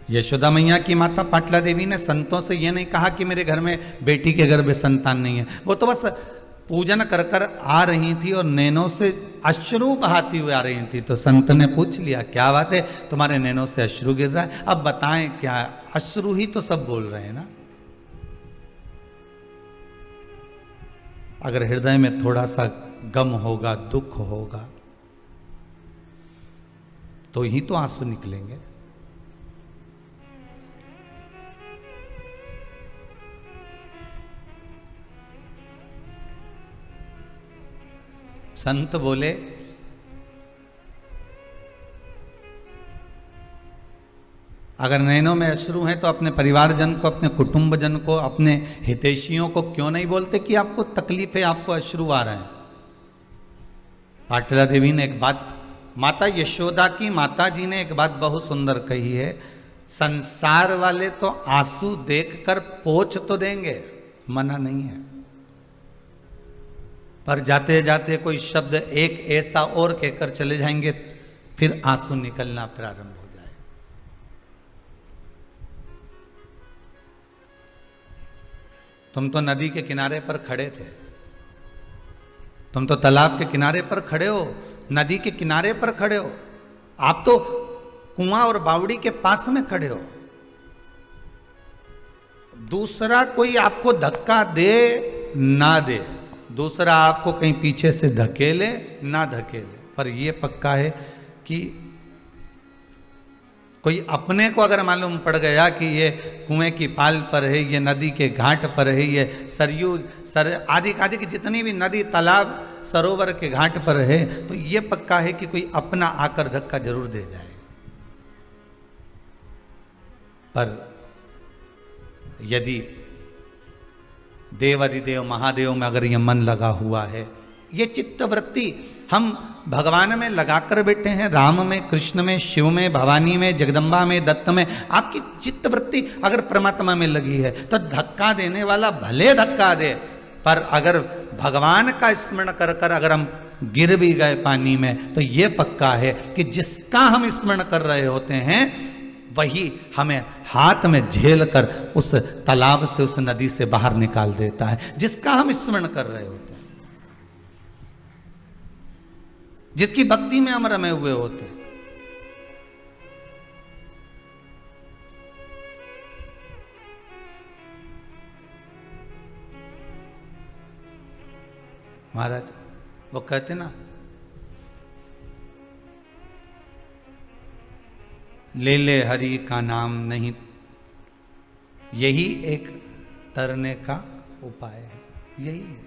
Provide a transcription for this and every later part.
यशोदा मैया की माता पाटला देवी ने संतों से यह नहीं कहा कि मेरे घर में बेटी के गर्भ में संतान नहीं है, वो तो बस पूजन कर कर आ रही थी और नैनों से अश्रु बहाती हुई आ रही थी। तो संत ने पूछ लिया, क्या बात है, तुम्हारे नैनों से अश्रु गिर रहा है, अब बताएं क्या। अश्रु ही तो सब बोल रहे हैं ना। अगर हृदय में थोड़ा सा गम होगा, दुख होगा, तो ही तो आंसू निकलेंगे। संत बोले, अगर नैनों में अश्रु हैं तो अपने परिवारजन को, अपने कुटुंबजन को, अपने हितैषियों को क्यों नहीं बोलते कि आपको तकलीफ है, आपको अश्रु आ रहे हैं। पाटला देवी ने एक बात, माता यशोदा की माता जी ने एक बात बहुत सुंदर कही है, संसार वाले तो आंसू देखकर पोंछ तो देंगे, मना नहीं है, पर जाते जाते कोई शब्द एक ऐसा और कहकर चले जाएंगे, फिर आंसू निकलना प्रारंभ हो जाए। तुम तो नदी के किनारे पर खड़े थे, तुम तो तालाब के किनारे पर खड़े हो, नदी के किनारे पर खड़े हो, आप तो कुआं और बावड़ी के पास में खड़े हो। दूसरा कोई आपको धक्का दे ना दे, दूसरा आपको कहीं पीछे से धकेले ना धकेले, पर यह पक्का है कि कोई अपने को अगर मालूम पड़ गया कि ये कुएं की पाल पर है, ये नदी के घाट पर है, ये सरयू आदि आदि की जितनी भी नदी तालाब सरोवर के घाट पर है, तो ये पक्का है कि कोई अपना आकर धक्का जरूर दे जाए। पर यदि देवाधिदेव महादेव में अगर ये मन लगा हुआ है, ये चित्तवृत्ति हम भगवान में लगाकर बैठे हैं, राम में, कृष्ण में, शिव में, भवानी में, जगदम्बा में, दत्त में, आपकी चित्तवृत्ति अगर परमात्मा में लगी है तो धक्का देने वाला भले धक्का दे, पर अगर भगवान का स्मरण कर कर अगर हम गिर भी गए पानी में, तो ये पक्का है कि जिसका हम स्मरण कर रहे होते हैं वही हमें हाथ में झेल कर उस तालाब से, उस नदी से बाहर निकाल देता है, जिसका हम स्मरण कर रहे होते हैं, जिसकी भक्ति में हम रमे हुए होते हैं। महाराज वो कहते ना, ले ले हरि का नाम नहीं, यही एक तरने का उपाय है, यही है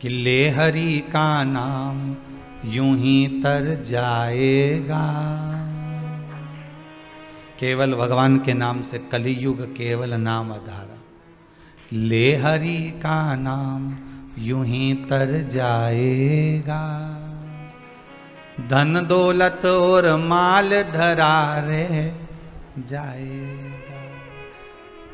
कि ले हरि का नाम यूं ही तर जाएगा। केवल भगवान के नाम से कलियुग केवल नाम आधारा, ले हरि का नाम यूं ही तर जाएगा। धन दौलत और माल धरारे जाएगा।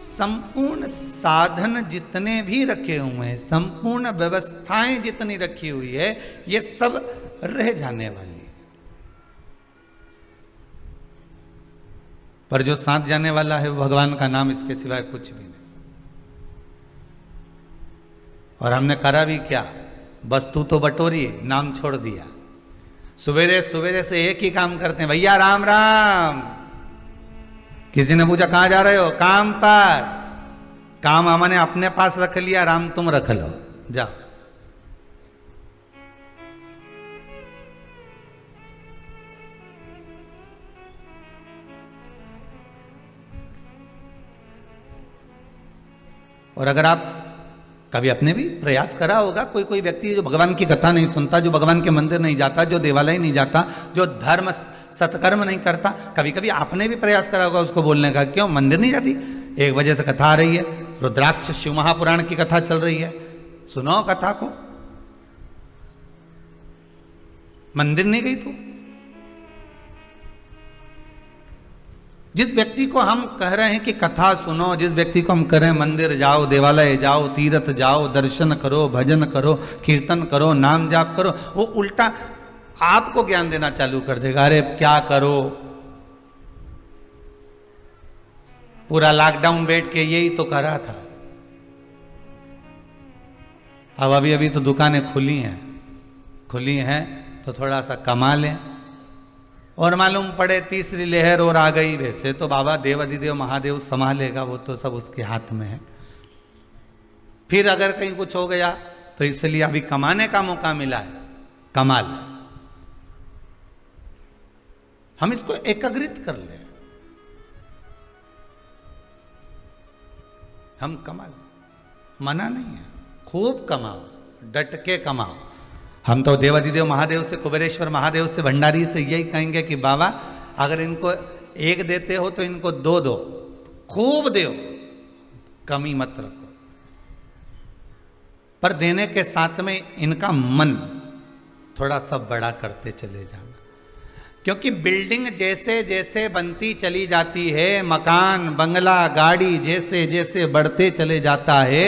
संपूर्ण साधन जितने भी रखे हुए हैं, संपूर्ण व्यवस्थाएं जितनी रखी हुई है, ये सब रह जाने वाली है, पर जो साथ जाने वाला है वो भगवान का नाम, इसके सिवाय कुछ भी नहीं। और हमने करा भी क्या, वस्तु तो बटोरी, नाम छोड़ दिया। सवेरे सवेरे से एक ही काम करते हैं, भैया राम राम। किसी ने पूछा कहां जा रहे हो, काम पर। काम हमने अपने पास रख लिया, राम तुम रख लो, जाओ। और अगर आप कभी अपने भी प्रयास करा होगा, कोई कोई व्यक्ति जो भगवान की कथा नहीं सुनता, जो भगवान के मंदिर नहीं जाता, जो देवालय नहीं जाता, जो धर्म सत्कर्म नहीं करता, कभी कभी आपने भी प्रयास करा होगा उसको बोलने का, क्यों मंदिर नहीं जाती, एक वजह से कथा आ रही है, रुद्राक्ष शिव महापुराण की कथा चल रही है, सुनो कथा को, मंदिर नहीं गई तू। जिस व्यक्ति को हम कह रहे हैं कि कथा सुनो, जिस व्यक्ति को हम कह रहे हैं मंदिर जाओ, देवालय जाओ, तीर्थ जाओ, दर्शन करो, भजन करो, कीर्तन करो, नाम जाप करो, वो उल्टा आपको ज्ञान देना चालू कर देगा। अरे क्या करो, पूरा लॉकडाउन बैठ के यही तो करा था। अब अभी अभी तो दुकानें खुली हैं तो थोड़ा सा कमा लें, और मालूम पड़े तीसरी लहर और आ गई। वैसे तो बाबा देव अधिदेव महादेव संभालेगा, वो तो सब उसके हाथ में है। फिर अगर कहीं कुछ हो गया तो इसलिए अभी कमाने का मौका मिला है, कमा ले, हम इसको एकाग्रित कर ले, हम कमा ले, मना नहीं है, खूब कमाओ, डट के कमाओ। हम तो देवाधिदेव महादेव से, कुबेरेश्वर महादेव से, भंडारी से यही कहेंगे कि बाबा अगर इनको एक देते हो तो इनको दो दो, खूब दो, कमी मत रखो। पर देने के साथ में इनका मन थोड़ा सा बड़ा करते चले जाना, क्योंकि बिल्डिंग जैसे जैसे बनती चली जाती है, मकान बंगला गाड़ी जैसे जैसे बढ़ते चले जाता है,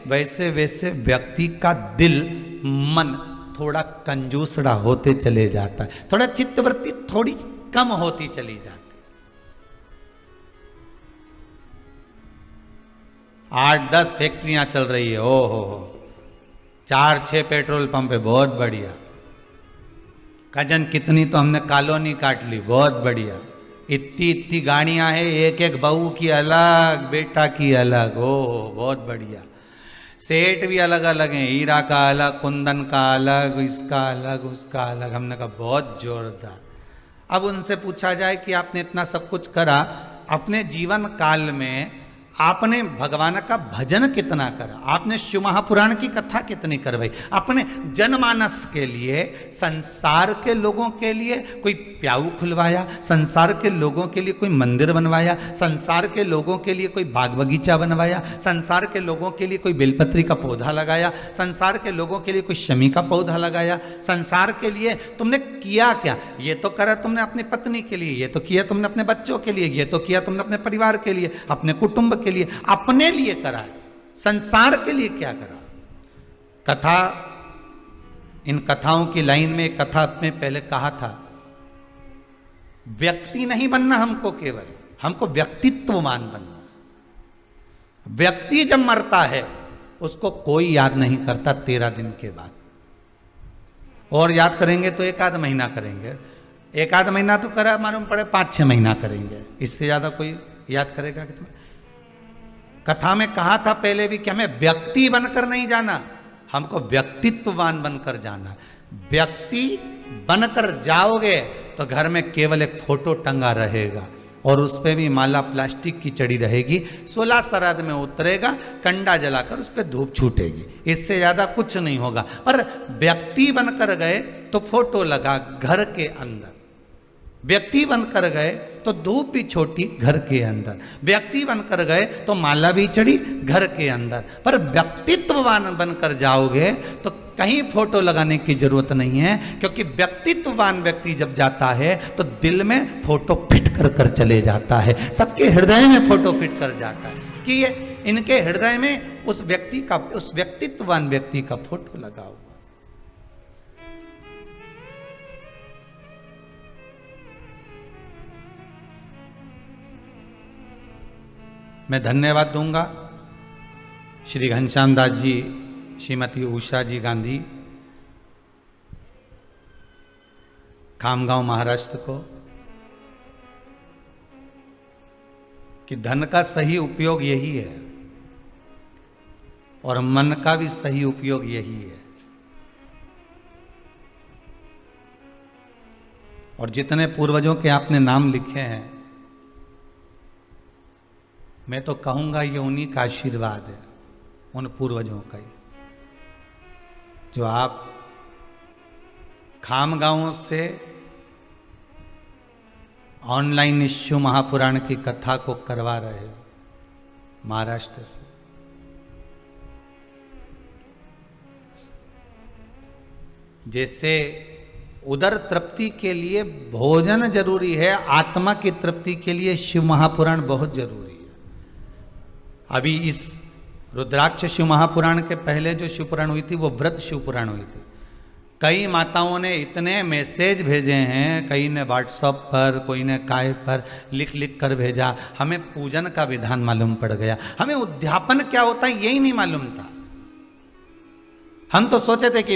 वैसे वैसे व्यक्ति का दिल मन थोड़ा कंजूसड़ा होते चले जाता है, थोड़ा चित्तवृत्ति थोड़ी कम होती चली जाती। 8-10 फैक्ट्रियां चल रही है, ओ हो 4-6 पेट्रोल पंप है, बहुत बढ़िया। कजन कितनी तो हमने कॉलोनी काट ली, बहुत बढ़िया। इतनी इतनी गाड़ियां हैं, एक एक बहू की अलग, बेटा की अलग, ओ बहुत बढ़िया। सेठ भी अलग अलग हैं, हीरा का अलग, कुंदन का अलग, इसका अलग, उसका अलग। हमने कहा बहुत जोरदार। अब उनसे पूछा जाए कि आपने इतना सब कुछ करा, अपने जीवन काल में आपने भगवान का भजन कितना करा, आपने शिव महापुराण की कथा कितनी करवाई, अपने जनमानस के लिए, संसार के लोगों के लिए कोई प्याऊ खुलवाया, संसार के लोगों के लिए कोई मंदिर बनवाया, संसार के लोगों के लिए कोई बाग बगीचा बनवाया, संसार के लोगों के लिए कोई बेलपत्री का पौधा लगाया, संसार के लोगों के लिए कोई शमी का पौधा लगाया, संसार के लिए तुमने किया क्या? ये तो करा तुमने अपनी पत्नी के लिए, ये तो किया तुमने अपने बच्चों के लिए, ये तो किया तुमने अपने परिवार के लिए, अपने कुटुंब के लिए, अपने लिए करा, संसार के लिए क्या करा? कथा, इन कथाओं की लाइन में एक कथा में पहले कहा था, व्यक्ति नहीं बनना हमको, केवल हमको व्यक्तित्ववान बनना। व्यक्ति जब मरता है उसको कोई याद नहीं करता 13 दिन के बाद, और याद करेंगे तो 1 आध महीना करेंगे, 1 आध महीना तो करा मालूम पड़े 5-6 महीना करेंगे, इससे ज्यादा कोई याद करेगा कि तुम्हें? कथा में कहा था पहले भी कि हमें व्यक्ति बनकर नहीं जाना, हमको व्यक्तित्ववान बनकर जाना। व्यक्ति बनकर जाओगे तो घर में केवल एक फोटो टंगा रहेगा, और उस पर भी माला प्लास्टिक की चढ़ी रहेगी, 16 श्राद्ध में उतरेगा, कंडा जलाकर उस पर धूप छूटेगी, इससे ज्यादा कुछ नहीं होगा। पर व्यक्ति बनकर गए तो फोटो लगा घर के अंदर, व्यक्ति बनकर गए तो धूप भी छोटी घर के अंदर, व्यक्ति बनकर गए तो माला भी चढ़ी घर के अंदर। पर व्यक्तित्ववान बनकर जाओगे तो कहीं फोटो लगाने की जरूरत नहीं है, क्योंकि व्यक्तित्ववान व्यक्ति जब जाता है तो दिल में फोटो फिट कर चले जाता है, सबके हृदय में फोटो फिट कर जाता है कि ये इनके हृदय में उस व्यक्ति का, उस व्यक्तित्ववान व्यक्ति का फोटो लगा हुआ। मैं धन्यवाद दूंगा श्री घनश्याम दास जी, श्रीमती उषा जी गांधी, खामगांव महाराष्ट्र को, कि धन का सही उपयोग यही है और मन का भी सही उपयोग यही है। और जितने पूर्वजों के आपने नाम लिखे हैं, मैं तो कहूंगा ये उन्हीं का आशीर्वाद है, उन पूर्वजों का ही, जो आप खामगांव से ऑनलाइन शिव महापुराण की कथा को करवा रहे हो, महाराष्ट्र से। जैसे उदर तृप्ति के लिए भोजन जरूरी है, आत्मा की तृप्ति के लिए शिव महापुराण बहुत जरूरी है। अभी इस रुद्राक्ष शिव महापुराण के पहले जो शिवपुराण हुई थी वो व्रत शिवपुराण हुई थी। कई माताओं ने इतने मैसेज भेजे हैं, कई ने व्हाट्सएप पर, कोई ने काय पर लिख लिख कर भेजा, हमें पूजन का विधान मालूम पड़ गया, हमें उद्यापन क्या होता है यही नहीं मालूम था। हम तो सोचे थे कि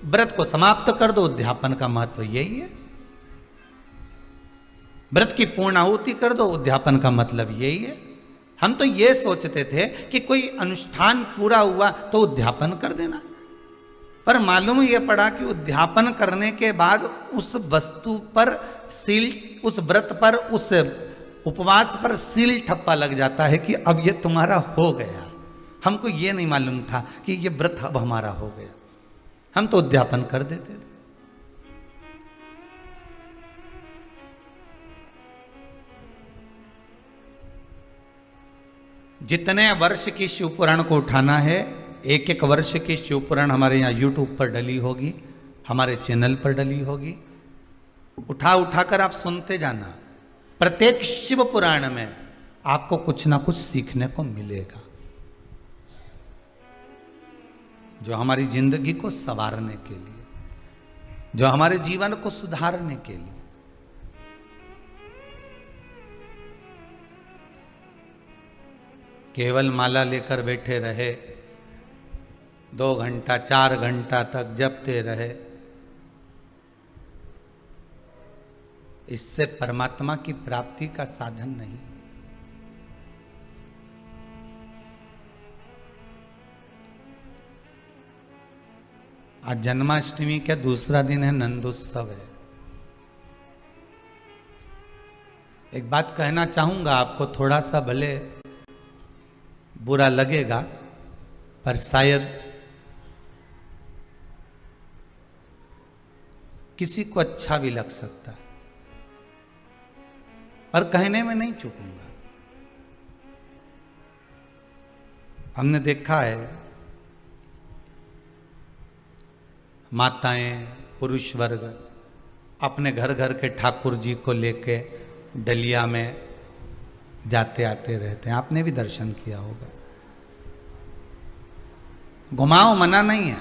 व्रत को समाप्त कर दो, उद्यापन का महत्व यही है। व्रत की पूर्ण आहुति कर दो, उद्यापन का मतलब यही है। हम तो ये सोचते थे कि कोई अनुष्ठान पूरा हुआ तो उद्यापन कर देना, पर मालूम ये पड़ा कि उद्यापन करने के बाद उस वस्तु पर सील, उस व्रत पर, उस उपवास पर सील ठप्पा लग जाता है कि अब ये तुम्हारा हो गया। हमको ये नहीं मालूम था कि ये व्रत अब हमारा हो गया, हम तो उद्यापन कर देते थे। जितने वर्ष की शिव पुराण को उठाना है, एक एक वर्ष की शिव पुराण हमारे यहाँ यूट्यूब पर डली होगी, हमारे चैनल पर डली होगी। उठा उठा कर आप सुनते जाना। प्रत्येक शिव पुराण में आपको कुछ ना कुछ सीखने को मिलेगा, जो हमारी जिंदगी को संवारने के लिए, जो हमारे जीवन को सुधारने के लिए। केवल माला लेकर बैठे रहे, 2 घंटा 4 घंटा तक जपते रहे, इससे परमात्मा की प्राप्ति का साधन नहीं। आज जन्माष्टमी का दूसरा दिन है, नंदोत्सव है। एक बात कहना चाहूंगा आपको, थोड़ा सा भले बुरा लगेगा पर शायद किसी को अच्छा भी लग सकता है, पर कहने में नहीं चूकूंगा। हमने देखा है माताएं, पुरुष वर्ग अपने घर घर के ठाकुर जी को लेके डलिया में जाते आते रहते हैं। आपने भी दर्शन किया होगा। घुमाओ मना नहीं है,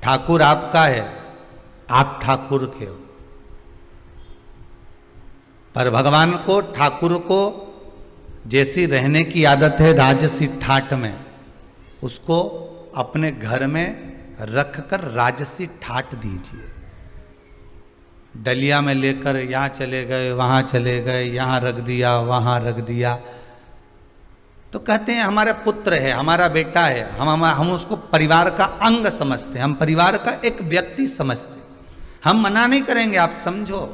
ठाकुर आपका है, आप ठाकुर के हो। पर भगवान को, ठाकुर को जैसी रहने की आदत है राजसी ठाट में, उसको अपने घर में रखकर राजसी ठाट दीजिए। डलिया में लेकर यहाँ चले गए, वहाँ चले गए, यहाँ रख दिया, वहाँ रख दिया, तो कहते हैं हमारा पुत्र है, हमारा बेटा है, हम उसको परिवार का अंग समझते हैं, हम परिवार का एक व्यक्ति समझते हैं। हम मना नहीं करेंगे, आप समझो।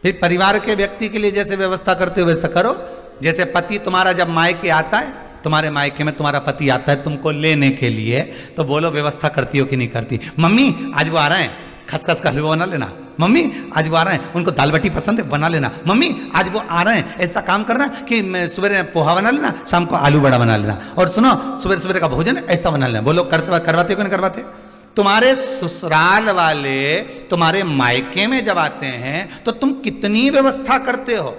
फिर परिवार के व्यक्ति के लिए जैसे व्यवस्था करते हो वैसा करो। जैसे पति तुम्हारा जब मायके आता है, तुम्हारे मायके में तुम्हारा पति आता है तुमको लेने के लिए, तो बोलो व्यवस्था करती हो कि नहीं करती? मम्मी आज वो आ रहे हैं, खसखस का हलवा बना लेना। मम्मी आज वो आ रहे हैं, उनको दाल बाटी पसंद है, बना लेना। मम्मी आज वो आ रहे हैं, ऐसा काम करना कि सुबह पोहा बना लेना, शाम को आलू बड़ा बना लेना, और सुनो सुबह सुबह का भोजन ऐसा बना लेना। बोलो करवाते हो कि नहीं करवाते? तुम्हारे ससुराल वाले तुम्हारे मायके में जब आते हैं तो तुम कितनी व्यवस्था करते हो,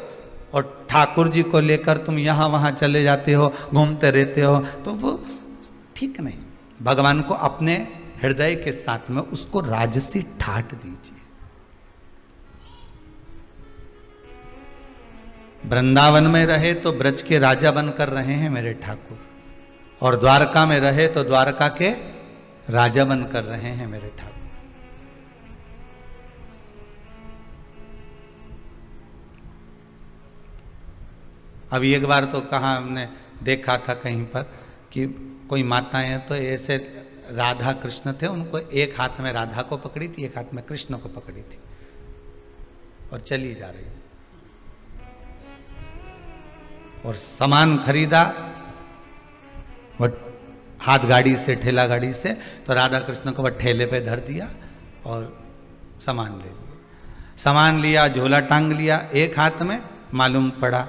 और ठाकुर जी को लेकर तुम यहाँ वहाँ चले जाते हो, घूमते रहते हो, तो वो ठीक नहीं। भगवान को अपने हृदय के साथ में उसको राजसी ठाट दीजिए। वृंदावन में रहे तो ब्रज के राजा बनकर रहे हैं मेरे ठाकुर, और द्वारका में रहे तो द्वारका के राजा बनकर रहे हैं मेरे ठाकुर। अभी एक बार तो कहाँ हमने देखा था कहीं पर कि कोई माताएं हैं तो ऐसे राधा कृष्ण थे, उनको एक हाथ में राधा को पकड़ी थी, एक हाथ में कृष्ण को पकड़ी थी, और चली जा रही, और सामान खरीदा वो हाथ गाड़ी से, ठेला गाड़ी से, तो राधा कृष्ण को वह ठेले पे धर दिया और सामान ले लिया। सामान लिया, झोला टांग लिया एक हाथ में, मालूम पड़ा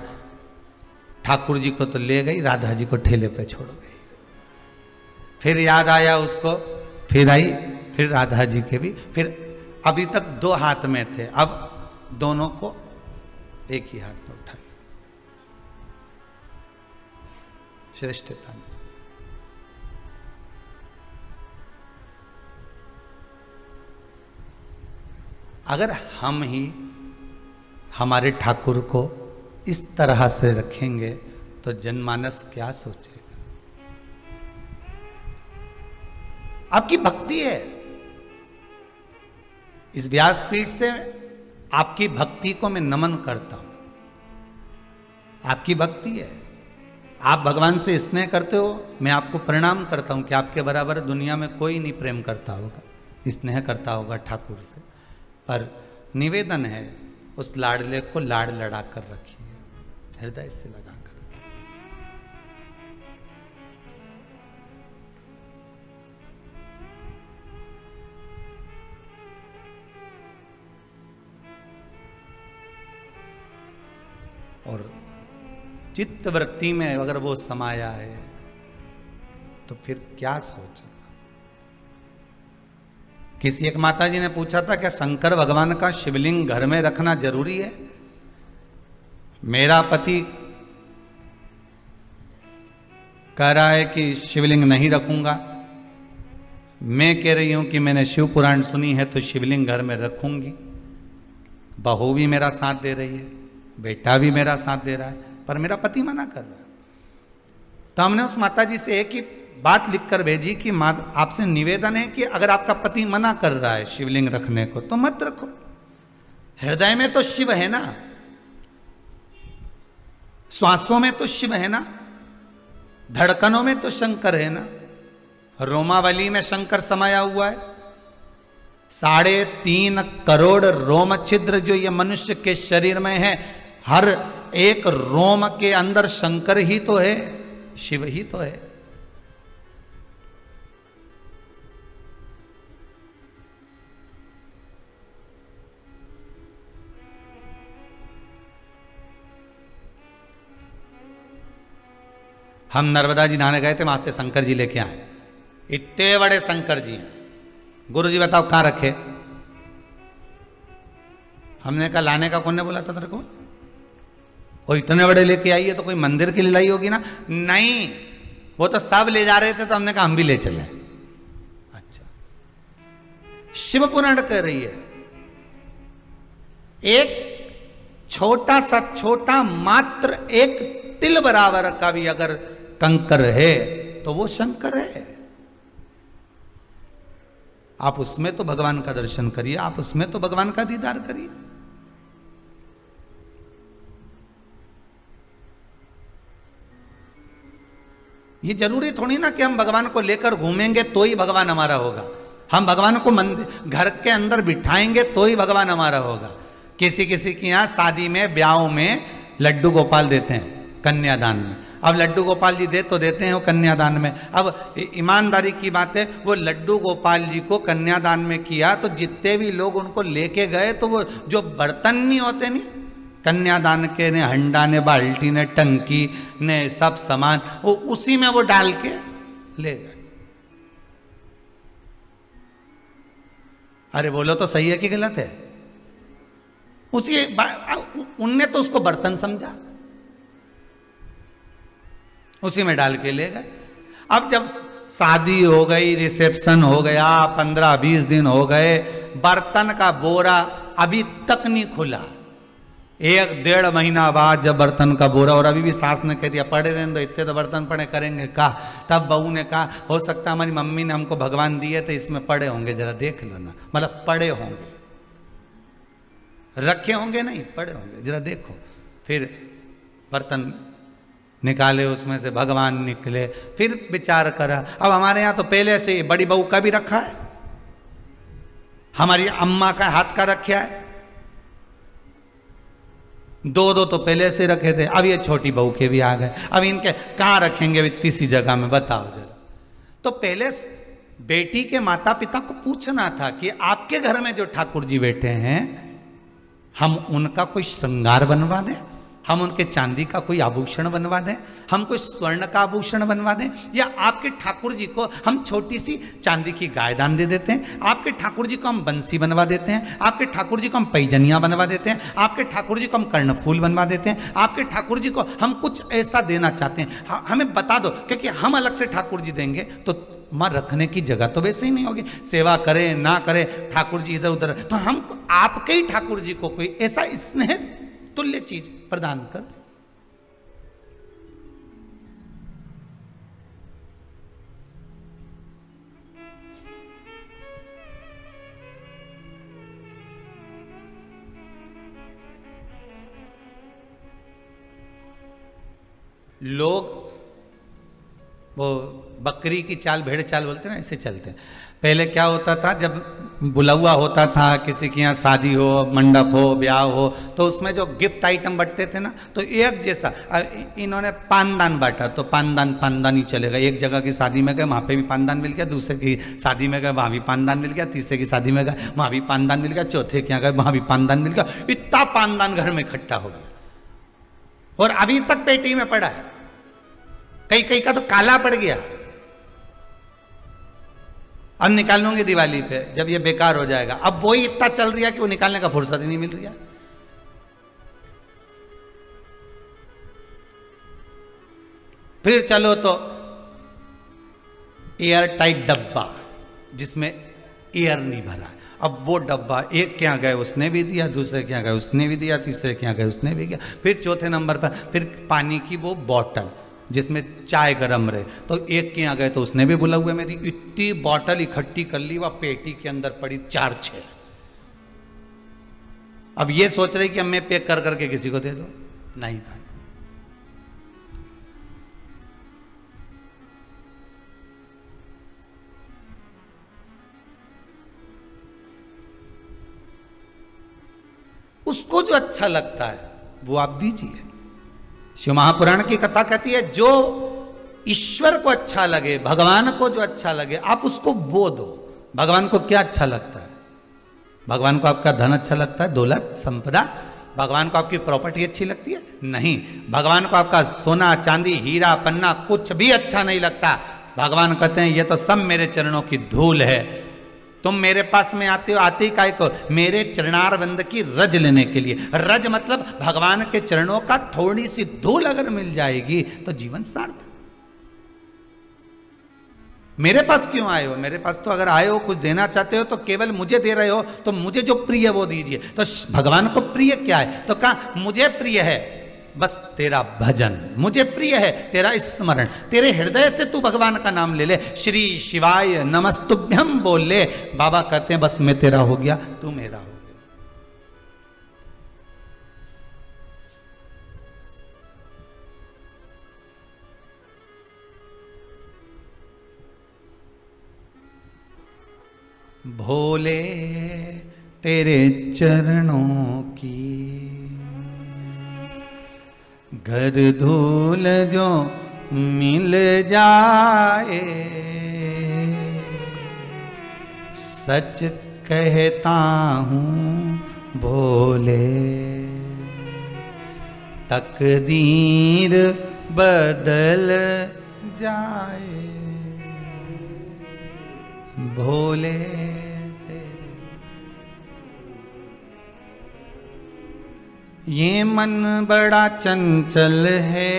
ठाकुर जी को तो ले गई, राधा जी को ठेले पे छोड़ गई। फिर याद आया उसको, फिर आई, फिर राधा जी के भी, फिर अभी तक 2 हाथ में थे, अब दोनों को एक ही हाथ में उठा। श्रेष्ठता में। अगर हम ही हमारे ठाकुर को इस तरह से रखेंगे तो जनमानस क्या सोचेगा? आपकी भक्ति है, इस व्यासपीठ से आपकी भक्ति को मैं नमन करता हूं। आपकी भक्ति है, आप भगवान से स्नेह करते हो, मैं आपको प्रणाम करता हूं कि आपके बराबर दुनिया में कोई नहीं प्रेम करता होगा, स्नेह करता होगा ठाकुर से। पर निवेदन है, उस लाडले को लाड लड़ा कर रखिए, हृदय से लगा कर। और चित्त वृत्ति में अगर वो समाया है तो फिर क्या सोचना। किसी एक माता जी ने पूछा था क्या शंकर भगवान का शिवलिंग घर में रखना जरूरी है? मेरा पति कह रहा है कि शिवलिंग नहीं रखूंगा, मैं कह रही हूं कि मैंने शिव पुराण सुनी है तो शिवलिंग घर में रखूंगी। बहू भी मेरा साथ दे रही है, बेटा भी मेरा साथ दे रहा है, पर मेरा पति मना कर रहा है। तो हमने उस माता जी से एक ही बात लिखकर भेजी कि आपसे निवेदन है कि अगर आपका पति मना कर रहा है शिवलिंग रखने को तो मत रखो। हृदय में तो शिव है ना, श्वासों में तो शिव है ना, धड़कनों में तो शंकर है ना, रोमावली में शंकर समाया हुआ है। 3.5 करोड़ रोम छिद्र जो ये मनुष्य के शरीर में है, हर एक रोम के अंदर शंकर ही तो है, शिव ही तो है। हम नर्मदा जी नहाने गए थे, वहां से शंकर जी लेके आए, इतने बड़े शंकर जी हैं। गुरु जी बताओ कहां रखे? हमने कहा लाने का कौन ने बोला था तेरे को? वो इतने बड़े लेके आई है तो कोई मंदिर की ले लाई होगी ना? नहीं, वो तो सब ले जा रहे थे तो हमने कहा हम भी ले चले। अच्छा, शिव पुराण कह रही है एक छोटा सा छोटा मात्र एक तिल बराबर का भी अगर कंकर है तो वो शंकर है। आप उसमें तो भगवान का दर्शन करिए, आप उसमें तो भगवान का दीदार करिए। ये जरूरी थोड़ी ना कि हम भगवान को लेकर घूमेंगे तो ही भगवान हमारा होगा, हम भगवान को मंदिर घर के अंदर बिठाएंगे तो ही भगवान हमारा होगा। किसी किसी के यहाँ शादी में ब्याहों में लड्डू गोपाल देते हैं कन्यादान में। अब लड्डू गोपाल जी दे तो देते हैं वो कन्यादान में। अब ईमानदारी की बात है, वो लड्डू गोपाल जी को कन्यादान में किया तो जितने भी लोग उनको लेके गए तो वो जो बर्तन नहीं होते नहीं कन्यादान के, ने हंडा ने बाल्टी ने टंकी ने सब सामान, वो उसी में वो डाल के ले गए। अरे बोलो तो सही है कि गलत है? उसी उनने तो उसको बर्तन समझा, उसी में डाल के ले गए। अब जब शादी हो गई, रिसेप्शन हो गया, 15-20 दिन हो गए, बर्तन का बोरा अभी तक नहीं खुला। 1-1.5 महीना बाद जब बर्तन का बोरा, और अभी भी सास ने कह दिया पड़े रहने दो, इतने तो बर्तन पड़े करेंगे का। तब बहू ने कहा हो सकता है हमारी मम्मी ने हमको भगवान दिए तो इसमें पड़े होंगे, जरा देख लो ना, मतलब पड़े होंगे, रखे होंगे नहीं, पड़े होंगे, जरा देखो। फिर बर्तन निकाले, उसमें से भगवान निकले, फिर विचार करा। अब हमारे यहाँ तो पहले से बड़ी बहू का भी रखा है, हमारी अम्मा का हाथ का रखा है, 2-2 तो पहले से रखे थे, अब ये छोटी बहू के भी आ गए। अब इनके कहाँ रखेंगे तीसरी जगह में, बताओ जरा। तो पहले बेटी के माता पिता को पूछना था कि आपके घर में जो ठाकुर जी बैठे हैं हम उनका कोई श्रृंगार बनवा दें, हम उनके चांदी का कोई आभूषण बनवा दें, हम कोई स्वर्ण का आभूषण बनवा दें, या आपके ठाकुर जी को हम छोटी सी चांदी की गाय दान दे देते हैं, आपके ठाकुर जी को हम बंसी बनवा देते हैं, आपके ठाकुर जी को हम पैजनियां बनवा देते हैं, आपके ठाकुर जी को हम कर्णफूल बनवा देते हैं, आपके ठाकुर जी को हम कुछ ऐसा देना चाहते हैं, हमें बता दो, क्योंकि हम अलग से ठाकुर जी देंगे तो मां रखने की जगह तो वैसे ही नहीं होगी, सेवा करे ना करे ठाकुर जी इधर उधर, तो हम आपके ही ठाकुर जी को कोई ऐसा स्नेह तुल्य चीज प्रदान कर दे। लोग वो बकरी की चाल, भेड़ चाल बोलते हैं ना, ऐसे चलते हैं। पहले क्या होता था, जब बुलावा होता था किसी के यहाँ, शादी हो, मंडप हो, ब्याह हो, तो उसमें जो गिफ्ट आइटम बंटते थे ना, तो एक जैसा इन्होंने पानदान बांटा, तो पानदान ही चलेगा। एक जगह की शादी में गए, वहाँ पे भी पानदान मिल गया, दूसरे की शादी में गए वहाँ भी पानदान मिल गया, तीसरे की शादी में गए वहाँ भी पानदान मिल गया, चौथे के यहाँ गए वहाँ भी पानदान मिल गया। इतना पानदान घर में इकट्ठा हो गया और अभी तक पेटी में पड़ा है। कई कई का तो काला पड़ गया। अब निकाल लूंगी दिवाली पे जब ये बेकार हो जाएगा। अब वो ही इतना चल रहा है कि वो निकालने का फुर्सत ही नहीं मिल रही है। फिर चलो तो एयर टाइट डब्बा जिसमें एयर नहीं भरा। अब वो डब्बा एक के यहाँ गए उसने भी दिया, दूसरे के यहाँ गए उसने भी दिया, तीसरे के यहाँ गए उसने भी दिया। फिर चौथे नंबर पर फिर पानी की वो बॉटल जिसमें चाय गरम रहे, तो एक के यहाँ गए तो उसने भी बुला हुए में दी। इतनी बॉटल इकट्ठी कर ली, वह पेटी के अंदर पड़ी 4-6। अब ये सोच रहे कि अब मैं पैक कर करके किसी को दे दो, नहीं भाई। उसको जो अच्छा लगता है वो आप दीजिए। शिव महापुराण की कथा कहती है जो ईश्वर को अच्छा लगे, भगवान को जो अच्छा लगे, आप उसको वो दो। भगवान को क्या अच्छा लगता है? भगवान को आपका धन अच्छा लगता है, दौलत, संपदा? भगवान को आपकी प्रॉपर्टी अच्छी लगती है? नहीं। भगवान को आपका सोना, चांदी, हीरा, पन्ना कुछ भी अच्छा नहीं लगता। भगवान कहते हैं ये तो सब मेरे चरणों की धूल है। तुम मेरे पास में आते हो, आते ही काय को? मेरे चरणारविंद की रज लेने के लिए। रज मतलब भगवान के चरणों का थोड़ी सी धूल अगर मिल जाएगी तो जीवन सार्थक। मेरे पास क्यों आए हो? मेरे पास तो अगर आए हो, कुछ देना चाहते हो तो केवल मुझे दे रहे हो, तो मुझे जो प्रिय है वो दीजिए। तो भगवान को प्रिय क्या है? तो कहा मुझे प्रिय है बस तेरा भजन, मुझे प्रिय है तेरा स्मरण। तेरे हृदय से तू भगवान का नाम ले ले, श्री शिवाय नमस्तुभ्यम बोल ले। बाबा कहते हैं बस मैं तेरा हो गया, तू मेरा हो गया। भोले तेरे चरणों की घर धूल जो मिल जाए, सच कहता हूँ भोले तकदीर बदल जाए। भोले ये मन बड़ा चंचल है,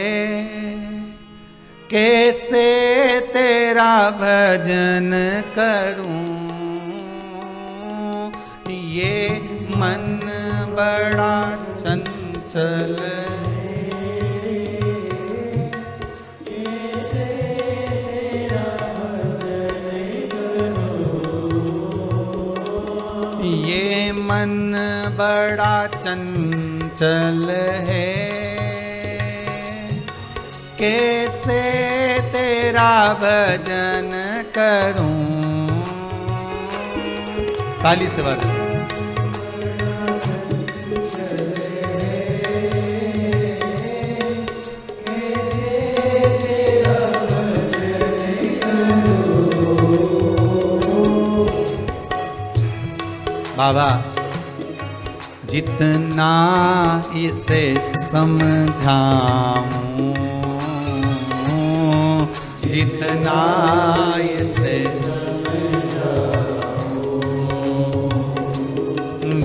कैसे तेरा भजन करूं। ये मन बड़ा चंचल है, कैसे तेरा भजन करूं। ये मन बड़ा चंचल है, कैसे तेरा भजन करूं। ताली से बात। बाबा जितना इसे समझाऊं, जितना इसे समझाऊं,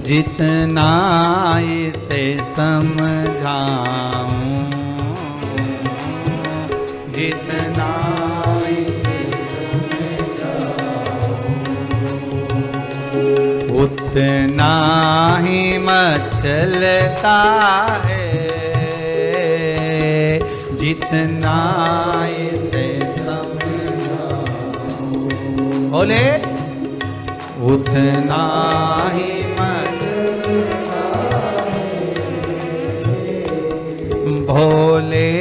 जितना इसे समझाऊं, जितना इसे समझाऊं, उतना ही मचलता है, जितना इसे समझाऊं। बोले उतना ही मचलता है, भोले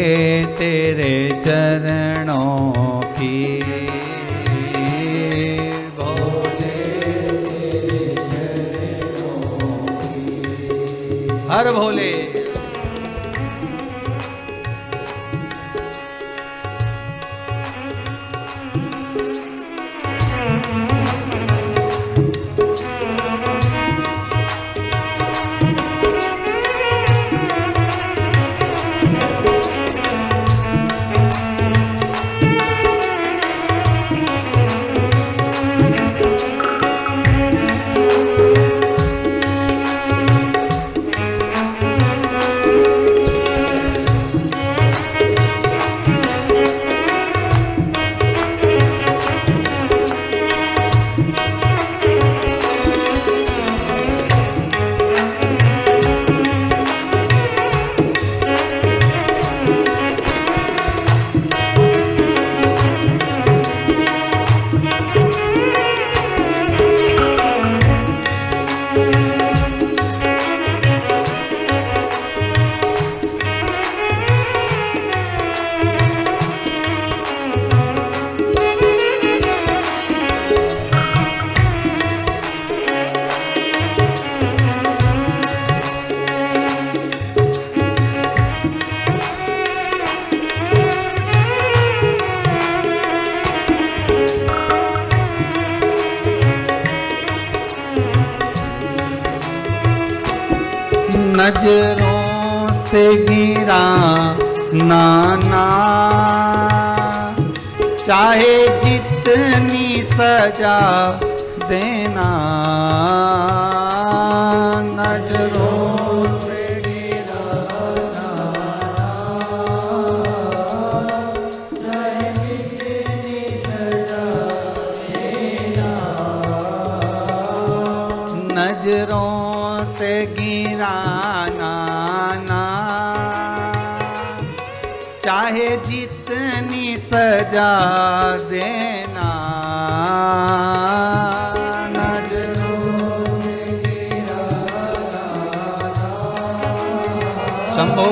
तेरे चरणों की, भोले तेरे चरणों की, हर भोले। नजरों से गिरा नाना, चाहे जितनी सजा देना, नजरों से गिरा नाना, चाहे जितनी सजा देना, नजरों से गिरा नाना, चाहे जितनी सजा देना, नजरों से गिरा नाना, शंभो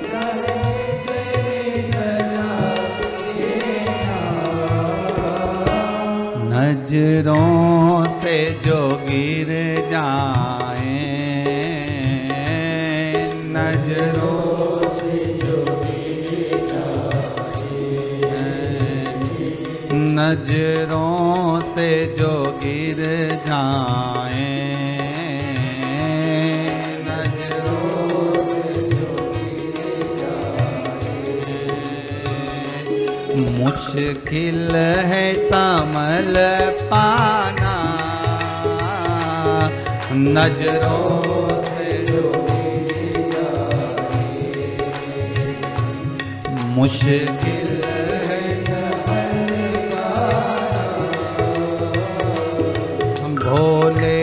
चाहे जितनी सजा देना, नजरों से जो गिर जाए, नजरों से जो गिर जाए, नजरों से जो गिर जाए, नजरों से जो गिर जाए, मुश्किल है संभल पाना, नजरों से जो मुश्किल है संभल पाना, भोले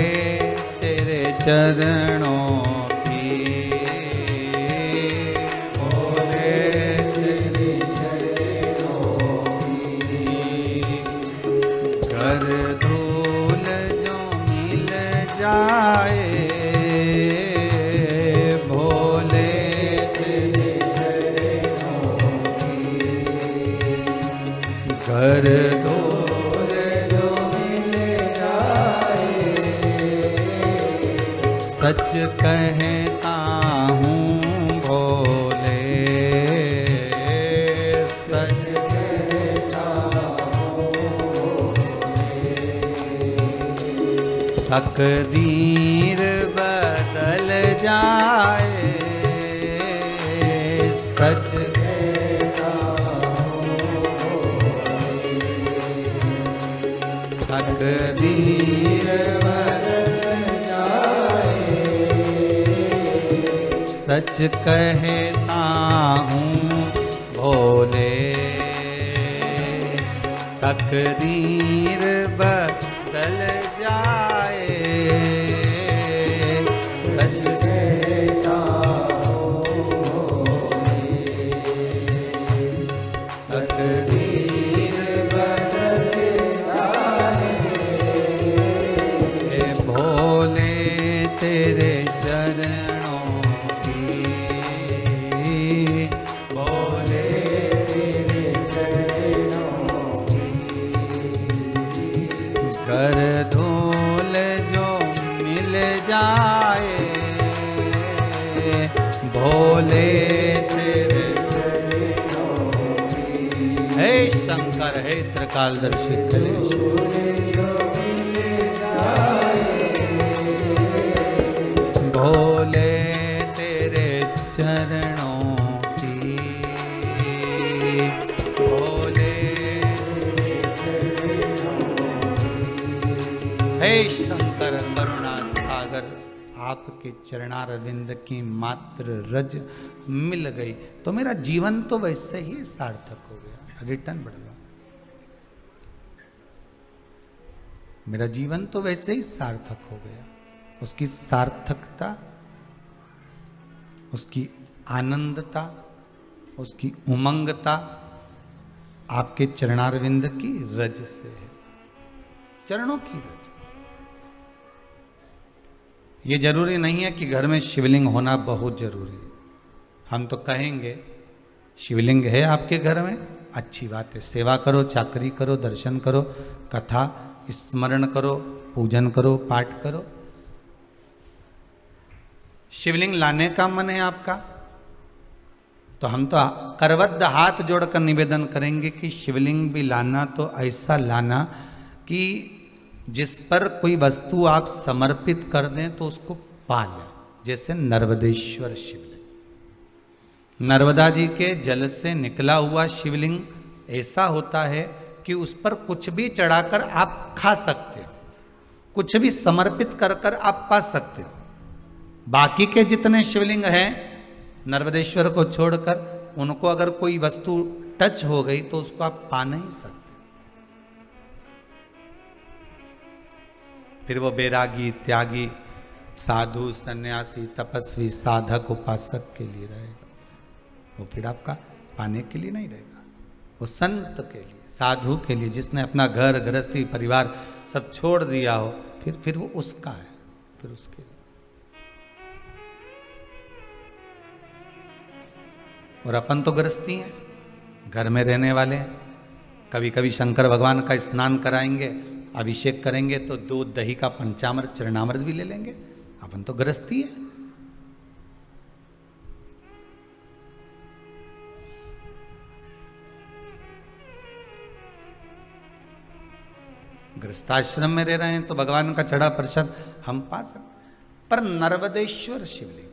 तेरे चरणों की, भोले तेरे चरणों की, कर धूल जो मिल जाए, भोले तेरे कर धूल जो मिल जाए, सच कहता हूँ भोले, सच कहता हूँ भोले, तकदीर बदल जाए, सच तकदीर बदल जाए, सच कहता हूँ भोले, तकदीर बदल जाए, सच कहता हूँ भोले, तकदीर बदल जाए, हे भोले तेरे चरणों की, भोले तेरे चरणों कर धूल जो मिल जाए, भोले तेरे चरणों की। हे शंकर, हे त्रिकालदर्शी कलेश, भोले तेरे चरणों की, भोले हे शंकर करुणा सागर, आपके चरणारविंद की मात्र रज मिल गई तो मेरा जीवन तो वैसे ही सार्थक हो गया। रिटर्न बढ़वा, मेरा जीवन तो वैसे ही सार्थक हो गया। उसकी सार्थकता, उसकी आनंदता, उसकी उमंगता आपके चरणारविंद की रज से है, चरणों की रज। ये जरूरी नहीं है कि घर में शिवलिंग होना बहुत जरूरी है। हम तो कहेंगे शिवलिंग है आपके घर में, अच्छी बात है, सेवा करो, चाकरी करो, दर्शन करो, कथा स्मरण करो, पूजन करो, पाठ करो। शिवलिंग लाने का मन है आपका तो हम तो करबद्ध हाथ जोड़कर निवेदन करेंगे कि शिवलिंग भी लाना तो ऐसा लाना कि जिस पर कोई वस्तु आप समर्पित कर दें तो उसको पा लें। जैसे नर्मदेश्वर शिवलिंग, नर्मदा जी के जल से निकला हुआ शिवलिंग ऐसा होता है कि उस पर कुछ भी चढ़ाकर आप खा सकते हो, कुछ भी समर्पित कर कर आप पा सकते हो। बाकी के जितने शिवलिंग हैं नर्मदेश्वर को छोड़कर, उनको अगर कोई वस्तु टच हो गई तो उसको आप पा नहीं सकते। फिर वो बैरागी, त्यागी, साधु, सन्यासी, तपस्वी, साधक, उपासक के लिए रहेगा, वो फिर आपका पाने के लिए नहीं रहेगा। वो संत के लिए, साधु के लिए, जिसने अपना घर गृहस्थी परिवार सब छोड़ दिया हो, फिर वो उसका है, फिर उसके लिए। और अपन तो गृहस्थी हैं, घर में रहने वाले हैं। कभी कभी शंकर भगवान का स्नान कराएंगे, अभिषेक करेंगे तो दूध दही का पंचामृत चरणामृत भी ले लेंगे। अपन तो गृहस्थी है। गृहस्थाश्रम में रह रहे हैं तो भगवान का चढ़ा प्रसाद हम पा सकते। पर नर्मदेश्वर शिवलिंग,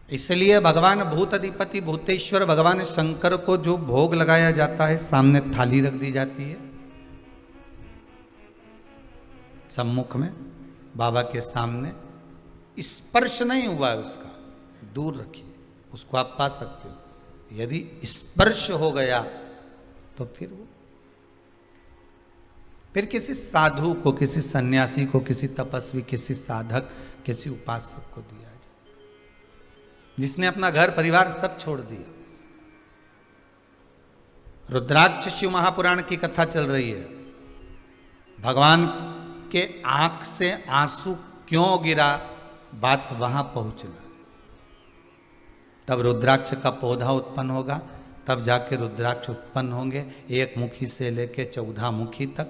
इसलिए भगवान भूताधिपति भूतेश्वर भगवान शंकर को जो भोग लगाया जाता है, सामने थाली रख दी जाती है सम्मुख में बाबा के सामने, स्पर्श नहीं हुआ है उसका, दूर रखिए, उसको आप पा सकते हो। यदि स्पर्श हो गया तो फिर किसी साधु को, किसी सन्यासी को, किसी तपस्वी, किसी साधक, किसी उपासक को दिया जाए, जिसने अपना घर परिवार सब छोड़ दिया। रुद्राक्ष शिव महापुराण की कथा चल रही है। भगवान के आंख से आंसू क्यों गिरा, बात वहां पहुंचना। तब रुद्राक्ष का पौधा उत्पन्न होगा, तब जाके रुद्राक्ष उत्पन्न होंगे, एक मुखी से लेके 14 मुखी तक।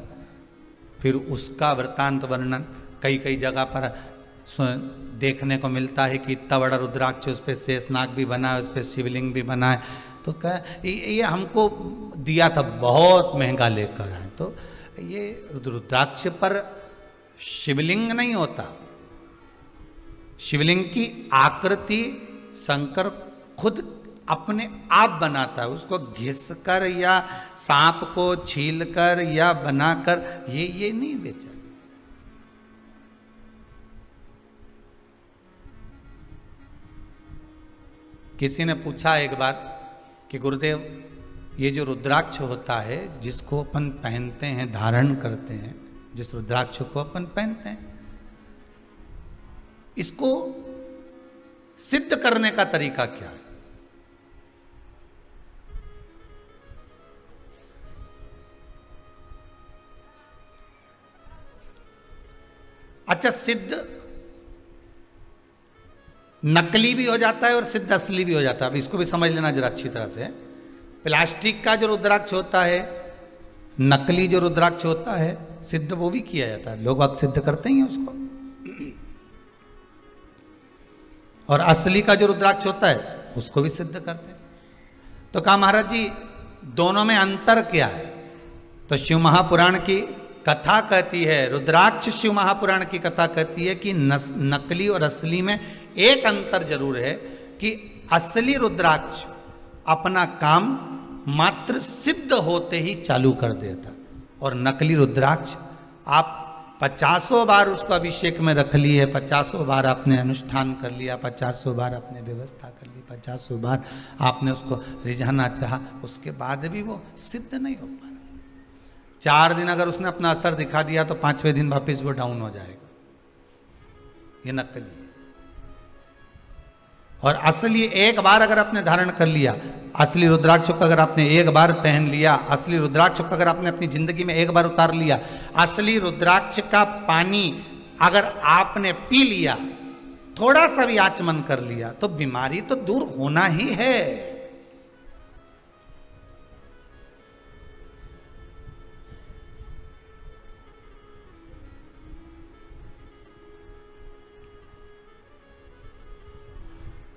फिर उसका वृत्तांत वर्णन कई कई जगह पर देखने को मिलता है कि इतना बड़ा रुद्राक्ष, उस पर शेषनाग भी बना है, उस पर शिवलिंग भी बना है। तो ये हमको दिया था, बहुत महंगा लेकर आए। तो ये रुद्राक्ष पर शिवलिंग नहीं होता, शिवलिंग की आकृति शंकर खुद अपने आप बनाता है, उसको घिसकर या सांप को छीलकर या बनाकर ये नहीं बेचा। किसी ने पूछा एक बार कि गुरुदेव, ये जो रुद्राक्ष होता है जिसको अपन पहनते हैं, धारण करते हैं, जिस रुद्राक्ष को अपन पहनते हैं, इसको सिद्ध करने का तरीका क्या है? अच्छा, सिद्ध नकली भी हो जाता है और सिद्ध असली भी हो जाता है। अब इसको भी समझ लेना जरा अच्छी तरह से। प्लास्टिक का जो रुद्राक्ष होता है, नकली जो रुद्राक्ष होता है, सिद्ध वो भी किया जाता है, लोग अब सिद्ध करते ही हैं उसको। और असली का जो रुद्राक्ष होता है उसको भी सिद्ध करते हैं। तो कहा महाराज जी दोनों में अंतर क्या है? तो शिव महापुराण की कथा कहती है, रुद्राक्ष शिव महापुराण की कथा कहती है कि नकली और असली में एक अंतर जरूर है कि असली रुद्राक्ष अपना काम मात्र सिद्ध होते ही चालू कर देता, और नकली रुद्राक्ष आप 50 बार उसको अभिषेक में रख लिए, 50 बार आपने अनुष्ठान कर लिया, 50 बार आपने व्यवस्था कर ली, 50 बार आपने उसको रिझाना चाहा, उसके बाद भी वो सिद्ध नहीं हो पा रहा। 4 दिन अगर उसने अपना असर दिखा दिया तो 5वें दिन वापस वो डाउन हो जाएगा। ये नकली है। और असली एक बार अगर आपने धारण कर लिया, असली रुद्राक्ष को अगर आपने एक बार पहन लिया, असली रुद्राक्ष को अगर आपने अपनी जिंदगी में एक बार उतार लिया, असली रुद्राक्ष का पानी अगर आपने पी लिया, थोड़ा सा भी आचमन कर लिया, तो बीमारी तो दूर होना ही है।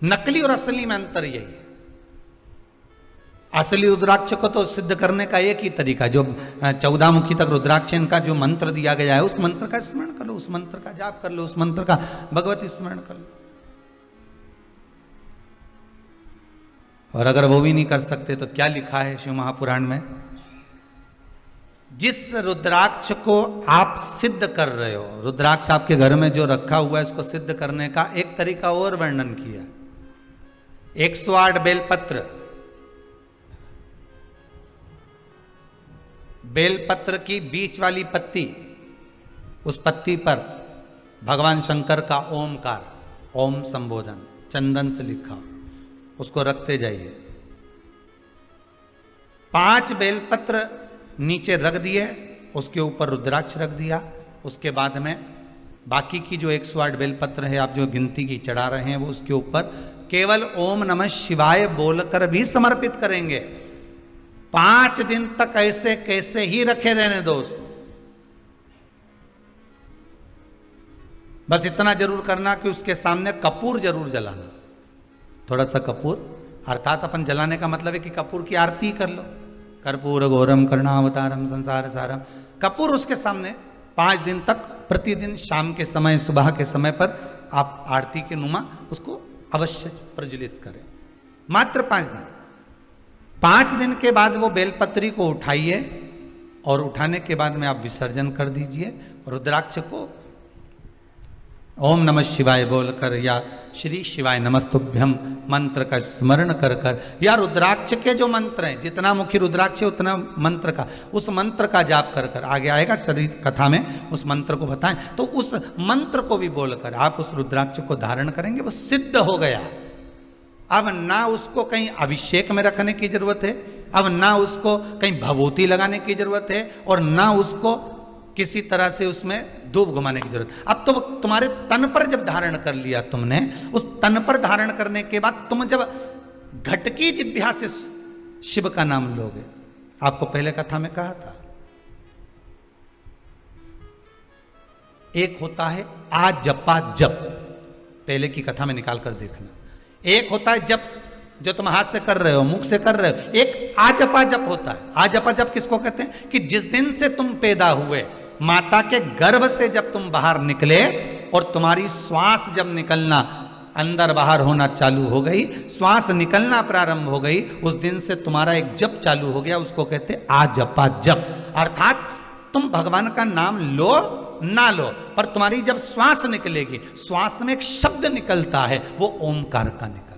नकली और असली में अंतर यही है। असली रुद्राक्ष को तो सिद्ध करने का एक ही तरीका, जो 14 मुखी तक रुद्राक्ष इनका जो मंत्र दिया गया है, उस मंत्र का स्मरण कर लो, उस मंत्र का जाप कर लो, उस मंत्र का भगवती स्मरण कर लो। और अगर वो भी नहीं कर सकते तो क्या लिखा है शिव महापुराण में? जिस रुद्राक्ष को आप सिद्ध कर रहे हो, रुद्राक्ष आपके घर में जो रखा हुआ है, उसको सिद्ध करने का एक तरीका और वर्णन किया। 108 बेलपत्र, बेलपत्र की बीच वाली पत्ती, उस पत्ती पर भगवान शंकर का ओमकार, ओम संबोधन चंदन से लिखा, उसको रखते जाइए। 5 बेलपत्र नीचे रख दिए, उसके ऊपर रुद्राक्ष रख दिया। उसके बाद में बाकी की जो 108 बेलपत्र है, आप जो गिनती की चढ़ा रहे हैं, वो उसके ऊपर केवल ओम नमः शिवाय बोलकर भी समर्पित करेंगे। 5 दिन तक ऐसे कैसे ही रखे रहने दो उसको। बस इतना जरूर करना कि उसके सामने कपूर जरूर जलाना, थोड़ा सा कपूर, अर्थात अपन जलाने का मतलब है कि कपूर की आरती कर लो। कर्पूर घोरम करुणावतारम संसार सारम, कपूर उसके सामने 5 दिन तक प्रतिदिन शाम के समय, सुबह के समय पर आप आरती के नुमा उसको अवश्य प्रज्वलित करें। मात्र 5 दिन। 5 दिन के बाद वो बेलपत्री को उठाइए, और उठाने के बाद में आप विसर्जन कर दीजिए। रुद्राक्ष को ओम नमः शिवाय बोलकर या श्री शिवाय नमस्तुभ्यम मंत्र का स्मरण कर कर, या रुद्राक्ष के जो मंत्र हैं, जितना मुखी रुद्राक्ष है उतना मंत्र का, उस मंत्र का जाप कर कर, आगे आएगा चरित कथा में उस मंत्र को बताएं, तो उस मंत्र को भी बोलकर आप उस रुद्राक्ष को धारण करेंगे, वो सिद्ध हो गया। अब ना उसको कहीं अभिषेक में रखने की जरूरत है, अब ना उसको कहीं भभूति लगाने की जरूरत है, और ना उसको किसी तरह से उसमें धूप घुमाने की जरूरत। अब तो तुम्हारे तन पर जब धारण कर लिया तुमने, उस तन पर धारण करने के बाद तुम जब घटकी जिह्वा से शिव का नाम लोगे, आपको पहले कथा में कहा था, एक होता है आ जपा जप, पहले की कथा में निकाल कर देखना। एक होता है जप, जो तुम हाथ से कर रहे हो, मुख से कर रहे हो। एक आजपा जप होता है। आजपा जप किसको कहते हैं? कि जिस दिन से तुम पैदा हुए, माता के गर्भ से जब तुम बाहर निकले, और तुम्हारी श्वास जब निकलना अंदर बाहर होना चालू हो गई, श्वास निकलना प्रारंभ हो गई, उस दिन से तुम्हारा एक जप चालू हो गया, उसको कहते आजपा जप। अर्थात तुम भगवान का नाम लो ना लो, पर तुम्हारी जब श्वास निकलेगी, श्वास में एक शब्द निकलता है, वो ओमकार का निकलता है।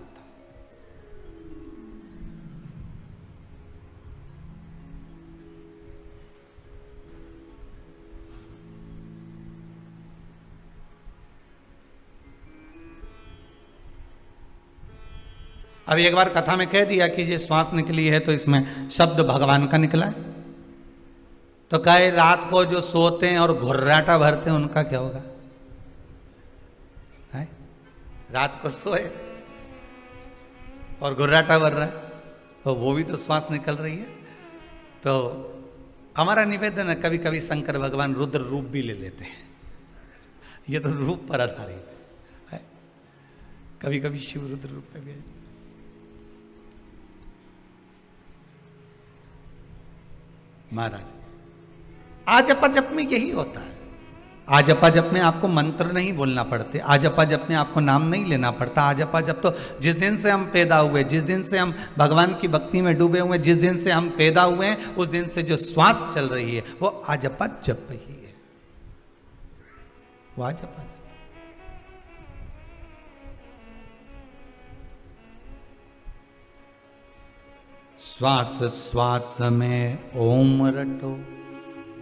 अब एक बार कथा में कह दिया कि ये श्वास निकली है तो इसमें शब्द भगवान का निकला है, तो कहे रात को जो सोते हैं और घुर्राटा भरते हैं उनका क्या होगा? है? रात को सोए और घुर्राटा भर रहा है, तो वो भी तो श्वास निकल रही है। तो हमारा निवेदन है, कभी कभी शंकर भगवान रुद्र रूप भी ले लेते हैं, ये तो रूप पर आधारित है, कभी कभी शिव रुद्र रूप पे भी है। महाराज आजपा जप में यही होता है। आजपा जप में आपको मंत्र नहीं बोलना पड़ते, आजपा जप में आपको नाम नहीं लेना पड़ता। आजपा जप तो जिस दिन से हम पैदा हुए, जिस दिन से हम भगवान की भक्ति में डूबे हुए, जिस दिन से हम पैदा हुए हैं, उस दिन से जो श्वास चल रही है वो आजपा जप ही है, वो आजपा जप। श्वास श्वास में ओम रटो,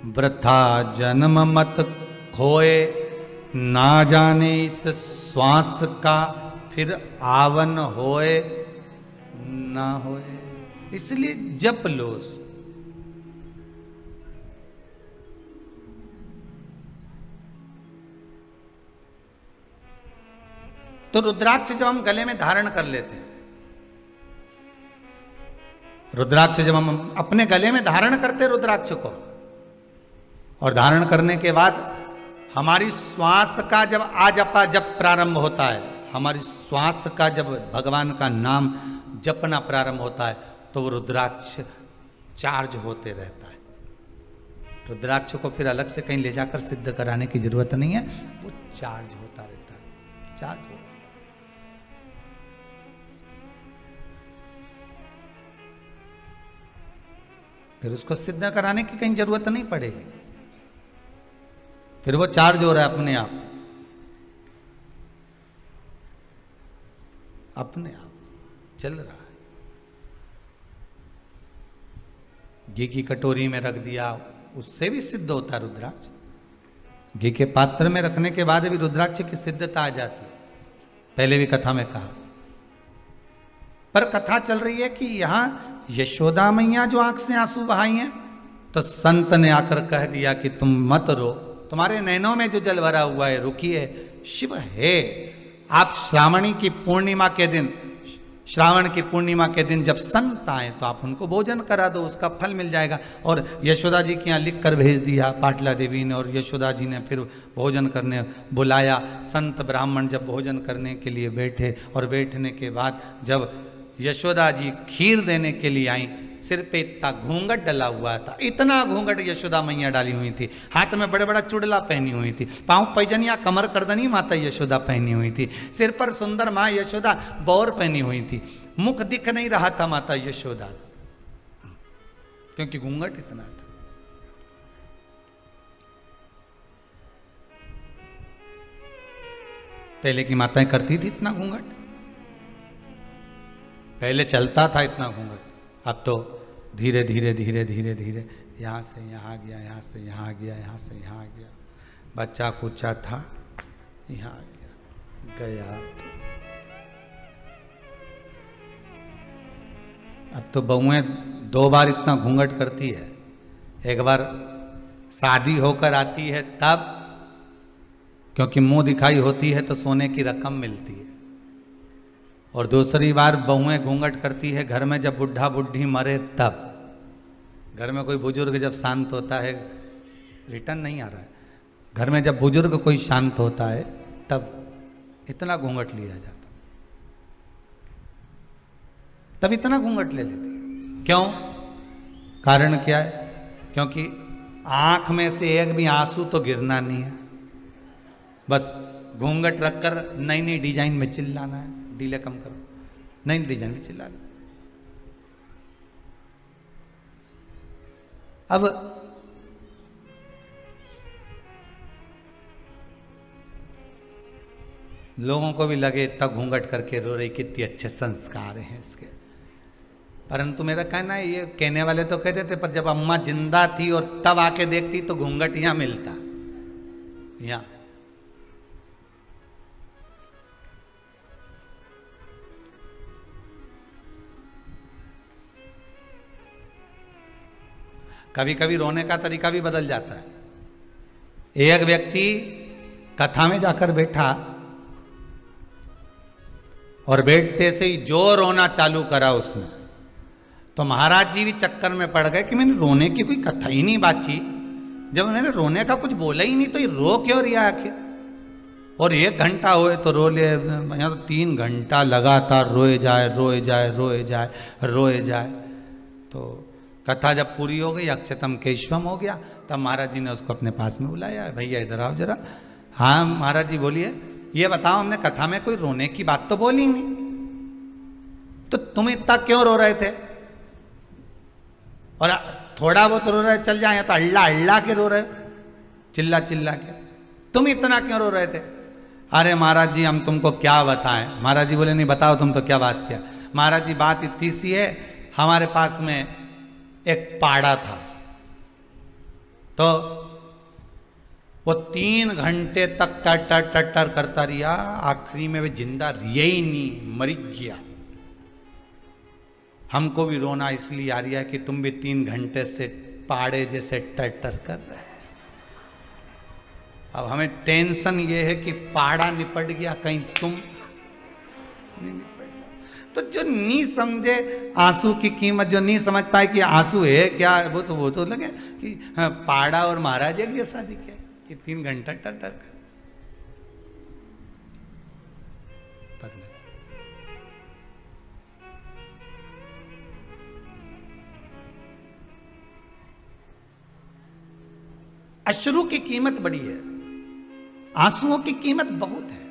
वृथा जन्म मत खोए, ना जाने इस श्वास का फिर आवन होए ना होए। इसलिए जप लो। तो रुद्राक्ष जब हम गले में धारण कर लेते हैं, रुद्राक्ष जब हम अपने गले में धारण करते रुद्राक्ष को, और धारण करने के बाद हमारी श्वास का जब आजपा जप प्रारंभ होता है, हमारी श्वास का जब भगवान का नाम जपना प्रारंभ होता है, तो वो रुद्राक्ष चार्ज होते रहता है। रुद्राक्ष को फिर अलग से कहीं ले जाकर सिद्ध कराने की जरूरत नहीं है, वो चार्ज होता रहता है, चार्ज होता है। फिर उसको सिद्ध कराने की कहीं जरूरत नहीं पड़ेगी, फिर वो चार्ज हो रहा है अपने आप, अपने आप चल रहा है। घी की कटोरी में रख दिया, उससे भी सिद्ध होता है रुद्राक्ष। घी के पात्र में रखने के बाद भी रुद्राक्ष की सिद्धता आ जाती है, पहले भी कथा में कहा। पर कथा चल रही है कि यहां यशोदा मैया जो आंख से आंसू बहाई हैं, तो संत ने आकर कह दिया कि तुम मत रो, तुम्हारे नैनों में जो जल भरा हुआ है रुकिए, शिव है। आप श्रावणी की पूर्णिमा के दिन, श्रावण की पूर्णिमा के दिन जब संत आए तो आप उनको भोजन करा दो, उसका फल मिल जाएगा। और यशोदा जी के यहाँ लिख कर भेज दिया पाटला देवी ने, और यशोदा जी ने फिर भोजन करने बुलाया। संत ब्राह्मण जब भोजन करने के लिए बैठे, और बैठने के बाद जब यशोदा जी खीर देने के लिए आई, सिर पे इतना घूंघट डला हुआ था, इतना घूंघट यशोदा मैया डाली हुई थी, हाथ में बड़े बड़ा चुड़ला पहनी हुई थी, पांव पैजनिया कमर करदनी माता यशोदा पहनी हुई थी, सिर पर सुंदर माँ यशोदा बौर पहनी हुई थी, मुख दिख नहीं रहा था माता यशोदा, क्योंकि घूंघट इतना था। पहले की माताएं करती थी इतना घूंघट, पहले चलता था इतना घूंघट, अब तो धीरे धीरे धीरे धीरे धीरे यहाँ से यहाँ गया, यहाँ से यहाँ गया, यहाँ से यहाँ गया, बच्चा कुचा था यहाँ गया गया। अब तो बहुएं 2 बार इतना घूंघट करती है, एक बार शादी होकर आती है तब, क्योंकि मुंह दिखाई होती है तो सोने की रकम मिलती है, और दूसरी बार बहुएं घूंघट करती है घर में जब बुढ़ा बुढ़ी मरे तब। घर में कोई बुजुर्ग जब शांत होता है, रिटर्न नहीं आ रहा है, घर में जब बुजुर्ग कोई शांत होता है तब इतना घूंघट लिया जाता, तब इतना घूंघट ले लेते हैं। क्यों? कारण क्या है? क्योंकि आंख में से एक भी आंसू तो गिरना नहीं है, बस घूंघट रखकर नई नई डिजाइन में चिल्लाना है, डीले कम करो, नई डिजाइन में चिल्लाना। अब लोगों को भी लगे इतना घूंघट करके रो रही, कितने अच्छे संस्कार हैं इसके। परंतु मेरा कहना है, ये कहने वाले तो कहते थे, पर जब अम्मा जिंदा थी और तब आके देखती तो घूंघट यहां मिलता, यहां। कभी कभी रोने का तरीका भी बदल जाता है। एक व्यक्ति कथा में जाकर बैठा और बैठते से ही जो रोना चालू करा उसने, तो महाराज जी भी चक्कर में पड़ गए कि मैंने रोने की कोई कथा ही नहीं बाची। जब उन्होंने रोने का कुछ बोला ही नहीं तो ये रो क्यों रिया आखिर। और 1 घंटा हुए तो रो ले, यहाँ तो 3 घंटा लगातार रोए जाए रोए जाए रोए जाए रोए जाए। तो कथा जब पूरी हो गई, अक्षतम केशवम हो गया, तब महाराज जी ने उसको अपने पास में बुलाया, भैया इधर आओ जरा। हाँ महाराज जी बोलिए, ये बताओ हमने कथा में कोई रोने की बात तो बोली नहीं, तो तुम इतना क्यों रो रहे थे। और थोड़ा बहुत रो रहे चल जाए, तो अल्लाह अल्लाह के रो रहे, चिल्ला चिल्ला के, तुम इतना क्यों रो रहे थे। अरे महाराज जी हम तुमको क्या बताएं। महाराज जी बोले नहीं बताओ तुम तो क्या बात किया। महाराज जी बात इतनी सी है, हमारे पास में एक पाड़ा था, तो वो 3 घंटे तक टटर टटर करता रिया, आखिरी में वे जिंदा रिया ही नहीं, मर गया। हमको भी रोना इसलिए आ रहा है कि तुम भी 3 घंटे से पाड़े जैसे टटर कर रहे हैं। अब हमें टेंशन ये है कि पाड़ा निपट गया, कहीं तुम नहीं निपट जाओ। तो जो नहीं समझे आंसू की कीमत, जो नहीं समझ पाए कि आंसू है क्या, वो तो लगे कि हाँ, पाड़ा और महाराज एक जैसा दिखे कि 3 घंटा टटर कर। अश्रु की कीमत बड़ी है, आंसुओं की कीमत बहुत है।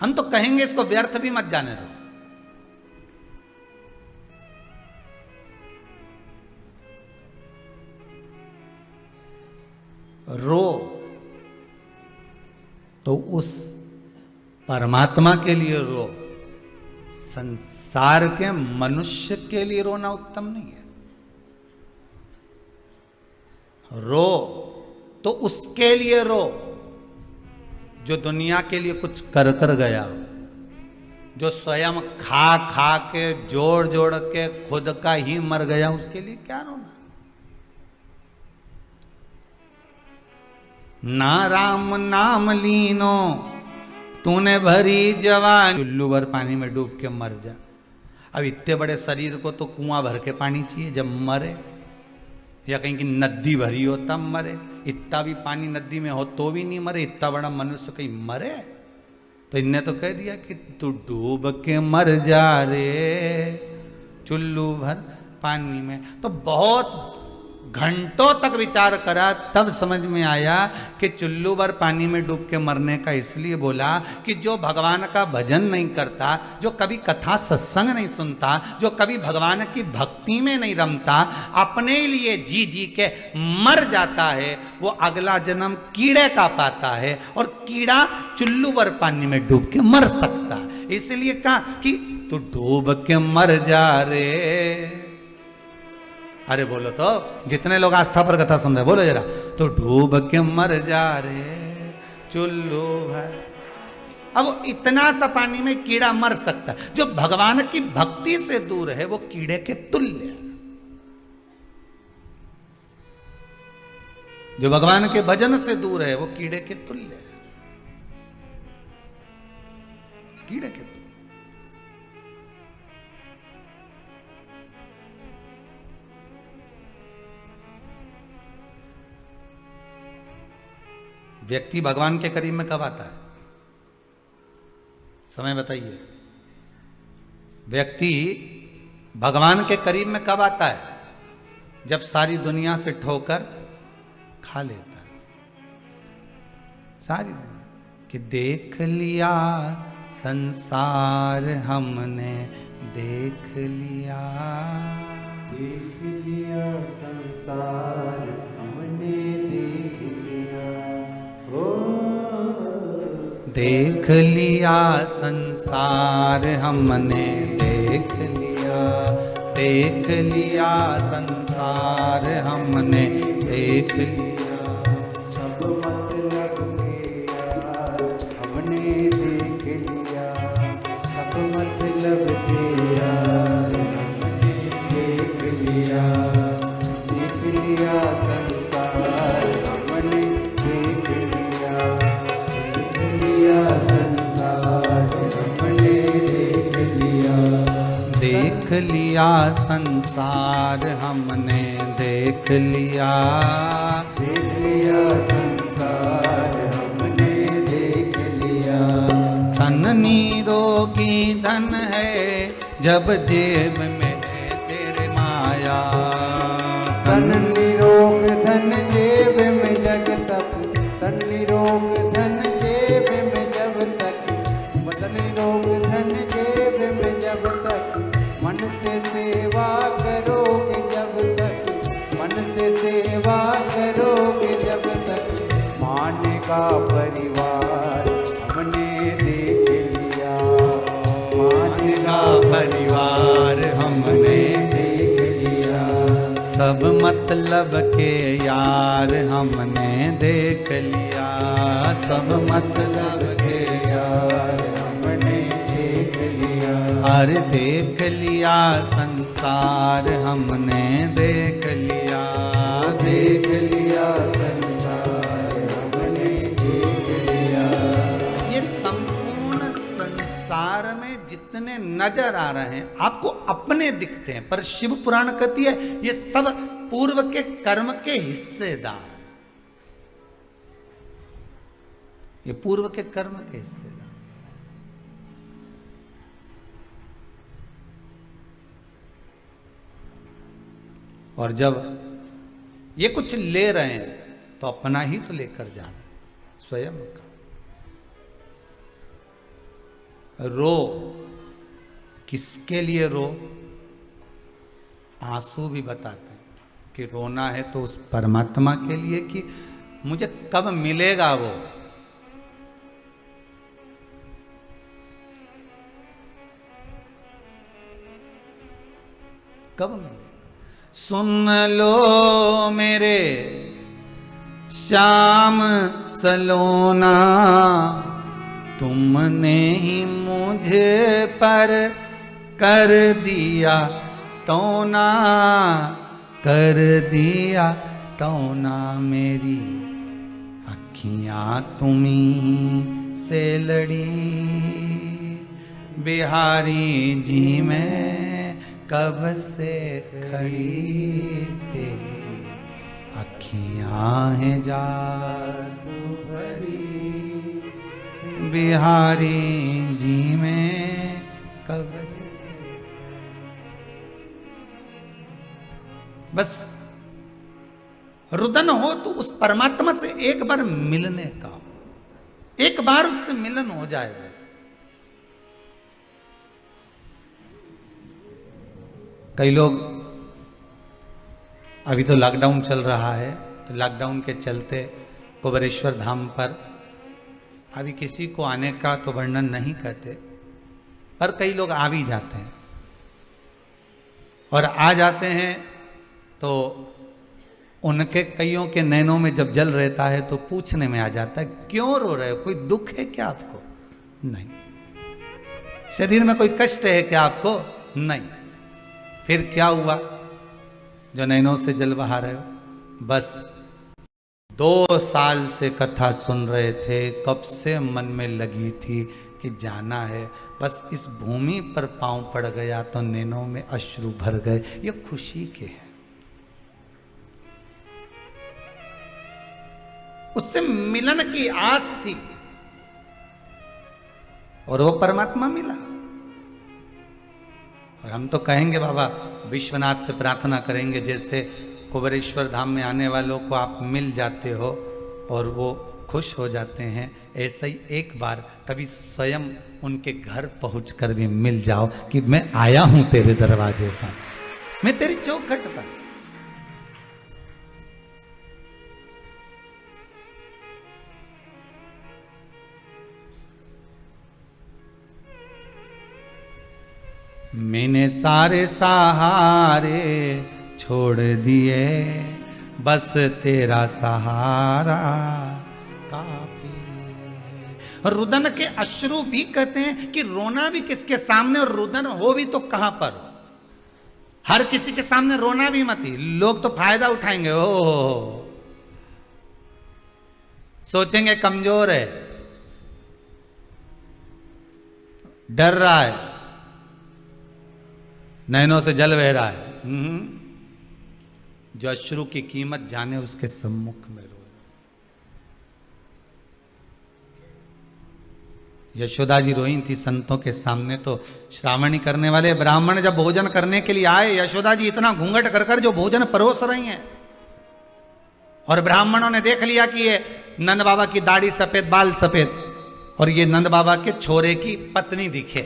हम तो कहेंगे इसको व्यर्थ भी मत जाने दो। रो तो उस परमात्मा के लिए रो, संसार के मनुष्य के लिए रोना उत्तम नहीं है। रो तो उसके लिए रो जो दुनिया के लिए कुछ कर कर गया, जो स्वयं खा खा के जोड़ जोड़ के खुद का ही मर गया, उसके लिए क्या रोना। ना राम नाम लीनो तूने भरी जवान, चुल्लू भर पानी में डूब के मर जा। अब इतने बड़े शरीर को तो कुआं भर के पानी चाहिए जब मरे, या कहीं की नदी भरी हो तब मरे। इतना भी पानी नदी में हो तो भी नहीं मरे, इतना बड़ा मनुष्य कहीं मरे। तो इनने तो कह दिया कि तू डूब के मर जा रे चुल्लू भर पानी में। तो बहुत घंटों तक विचार करा, तब समझ में आया कि चुल्लू भर पानी में डूब के मरने का इसलिए बोला कि जो भगवान का भजन नहीं करता, जो कभी कथा सत्संग नहीं सुनता, जो कभी भगवान की भक्ति में नहीं रमता, अपने लिए जी जी के मर जाता है, वो अगला जन्म कीड़े का पाता है। और कीड़ा चुल्लू भर पानी में डूब के मर सकता, इसलिए कहा कि तू डूब के मर जा रे। अरे बोलो तो, जितने लोग आस्था पर कथा सुन रहे बोलो जरा, तो डूब के मर जा रे चुल्लू भर। अब इतना सा पानी में कीड़ा मर सकता, जो भगवान की भक्ति से दूर है वो कीड़े के तुल्य है। जो भगवान के भजन से दूर है वो कीड़े के तुल्य है, कीड़े के तुल्य। व्यक्ति भगवान के करीब में कब आता है, समय बताइए। व्यक्ति भगवान के करीब में कब आता है, जब सारी दुनिया से ठोकर खा लेता है। सारी दुनिया कि देख लिया संसार हमने देख लिया, देख लिया संसार हमने देख लिया, ओ देख लिया संसार हमने देख लिया, देख लिया संसार हमने देख लिया, सब मतलब के यार हमने देख लिया, सब मतलब के यार हमने देख लिया, देख लिया संसार हमने देख लिया, देख लिया संसार हमने देख लिया, देख लिया संसार हमने देख लिया, देख लिया संसार हमने देख लिया, धन निरोगी धन है जब जेब में है तेरे माया, धन निरोग धन जेब में जग तक, धन निरोग धन जेब में जब तक, धन निरोग धन जेब में जब तक, मन से सेवा करोगे जब तक, मन से सेवा करोगे जब तक, मान का परिवार हमने देख लिया, मान का परिवार हमने देख लिया, सब मतलब के यार हमने देख लिया, सब मतलब के यार हमने देख लिया, अरे देख लिया संसार हमने देख लिया, देख लिया संसार हमने देख लिया, ये संपूर्ण संसार में जितने नजर आ रहे हैं आपको अपने दिखते हैं, पर शिव पुराण कहती है ये सब पूर्व के कर्म के हिस्सेदार, ये पूर्व के कर्म के हिस्सेदार। और जब ये कुछ ले रहे हैं तो अपना ही तो लेकर जा रहे हैं, स्वयं का। रो किसके लिए रो? आंसू भी बताते हैं कि रोना है तो उस परमात्मा के लिए कि मुझे कब मिलेगा वो। कब मिलेगा? सुन लो मेरे श्याम सलोना, तुमने ही मुझे पर कर दिया टोना, कर दिया टोना, मेरी अखियां तुम्हीं से लड़ी, बिहारी जी मैं कब से खड़ी, तेरी अखियां हैं जादू भरी, बिहारी जी में कब से। बस रुदन हो तो उस परमात्मा से एक बार मिलने का, एक बार उससे मिलन हो जाए। बस कई लोग, अभी तो लॉकडाउन चल रहा है, तो लॉकडाउन के चलते कुबेरेश्वर धाम पर अभी किसी को आने का तो वर्णन नहीं करते, पर कई लोग आ भी जाते हैं। और आ जाते हैं तो उनके कईयों के नैनों में जब जल रहता है तो पूछने में आ जाता है, क्यों रो रहे हो? कोई दुख है क्या आपको? नहीं। शरीर में कोई कष्ट है क्या आपको? नहीं। फिर क्या हुआ जो नैनों से जल बहा रहे हो? बस 2 साल से कथा सुन रहे थे, कब से मन में लगी थी कि जाना है, बस इस भूमि पर पांव पड़ गया तो नैनों में अश्रु भर गए। ये खुशी के हैं, उससे मिलन की आस थी और वो परमात्मा मिला। और हम तो कहेंगे बाबा विश्वनाथ से प्रार्थना करेंगे, जैसे कुबेरेश्वर धाम में आने वालों को आप मिल जाते हो और वो खुश हो जाते हैं, ऐसा ही एक बार कभी स्वयं उनके घर पहुंचकर भी मिल जाओ कि मैं आया हूं तेरे दरवाजे पर, मैं तेरी चौखट पर। मैंने सारे सहारे छोड़ दिए, बस तेरा सहारा काफी है। रुदन के अश्रु भी कहते हैं कि रोना भी किसके सामने, और रुदन हो भी तो कहां पर। हर किसी के सामने रोना भी मत ही, लोग तो फायदा उठाएंगे। ओ सोचेंगे कमजोर है, डर रहा है, नैनों से जल बह रहा है। जो अश्रु की कीमत जाने उसके सम्मुख में रो। यशोदा जी रोई थी संतों के सामने, तो श्रावणी करने वाले ब्राह्मण जब भोजन करने के लिए आए, यशोदा जी इतना घूंघट कर कर जो भोजन परोस रही हैं, और ब्राह्मणों ने देख लिया कि ये नंद बाबा की दाढ़ी सफेद, बाल सफेद, और ये नंद बाबा के छोरे की पत्नी दिखे।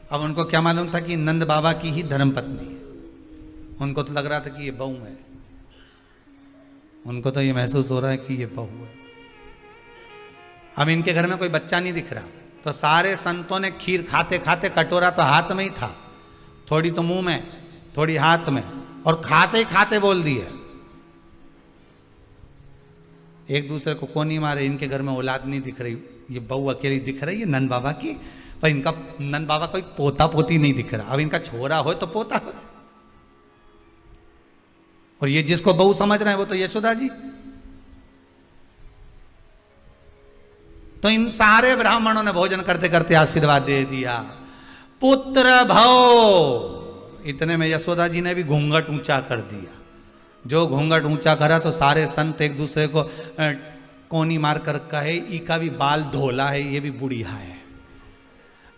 अब उनको क्या मालूम था कि नंद बाबा की ही धर्म पत्नी है। उनको तो लग रहा था कि ये बहू है, उनको तो ये महसूस हो रहा है कि ये बहू है। अब इनके घर में कोई बच्चा नहीं दिख रहा, तो सारे संतों ने खीर खाते खाते, कटोरा तो हाथ में ही था, थोड़ी तो मुंह में, थोड़ी हाथ में, और खाते ही खाते बोल दिए। एक दूसरे को कोनी मारे, इनके घर में औलाद नहीं दिख रही, ये बहू अकेली दिख रही है नंद बाबा की, पर इनका नंद बाबा कोई पोता पोती नहीं दिख रहा। अब इनका छोरा हो तो पोता हो, और ये जिसको बहू समझ रहे हैं वो तो यशोदा जी। तो इन सारे ब्राह्मणों ने भोजन करते करते आशीर्वाद दे दिया, पुत्र भव। इतने में यशोदा जी ने भी घूंघट ऊंचा कर दिया। जो घूंघट ऊंचा करा तो सारे संत एक दूसरे को कोनी मार कर कहे, इका भी बाल धोला है, ये भी बुढ़िया है।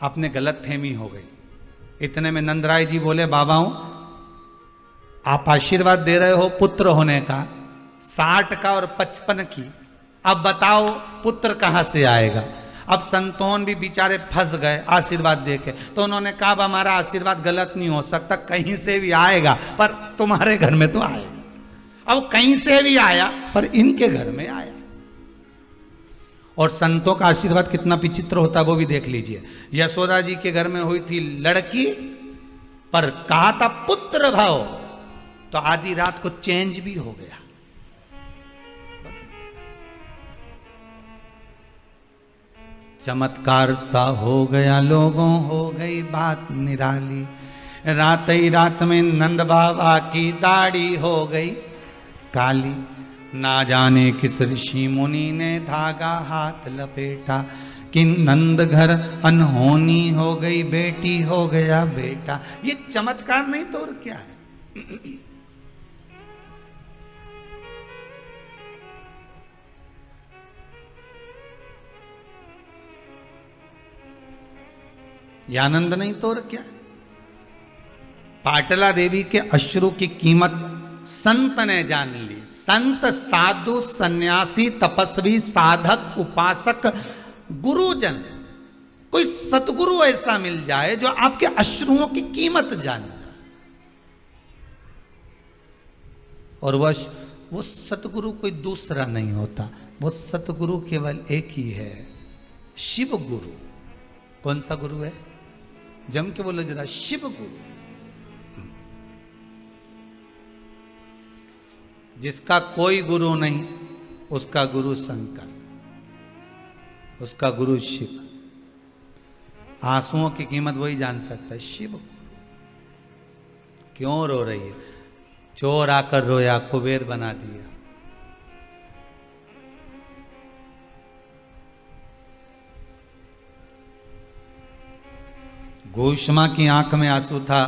अपने गलत फहमी हो गई। इतने में नंदराय जी बोले, बाबाओं आप आशीर्वाद दे रहे हो पुत्र होने का, 60 का और 55 की, अब बताओ पुत्र कहां से आएगा। अब संतोन भी बेचारे फंस गए आशीर्वाद देके, तो उन्होंने कहा अब हमारा आशीर्वाद गलत नहीं हो सकता, कहीं से भी आएगा, पर तुम्हारे घर में तो आएगा। अब कहीं से भी आया, पर इनके घर में आया। और संतों का आशीर्वाद कितना विचित्र होता है वो भी देख लीजिए। यशोदा जी के घर में हुई थी लड़की, पर कहा था पुत्र भाव, तो आधी रात को चेंज भी हो गया। चमत्कार सा हो गया, लोगों हो गई बात निराली। रात ही रात में नंद बाबा की दाढ़ी हो गई काली। ना जाने किस ऋषि मुनि ने धागा हाथ लपेटा, कि नंद घर अनहोनी हो गई, बेटी हो गया बेटा। ये चमत्कार नहीं तो और क्या है। ये आनंद नहीं तो और क्या। पाटला देवी के अश्रु की कीमत संत ने जान ली। संत, साधु, सन्यासी, तपस्वी, साधक, उपासक, गुरुजन, कोई सतगुरु ऐसा मिल जाए जो आपके अश्रुओं की कीमत जान जाए। और वो सतगुरु कोई दूसरा नहीं होता, वो सतगुरु केवल एक ही है, शिव गुरु। कौन सा गुरु है? जम के बोलो जरा, शिव गुरु। जिसका कोई गुरु नहीं, उसका गुरु शंकर, उसका गुरु शिव। आंसुओं की कीमत वही जान सकता है, शिव गुरु। क्यों रो रही है? चोर आकर रोया, कुबेर बना दिया। घोषमा की आंख में आंसू था,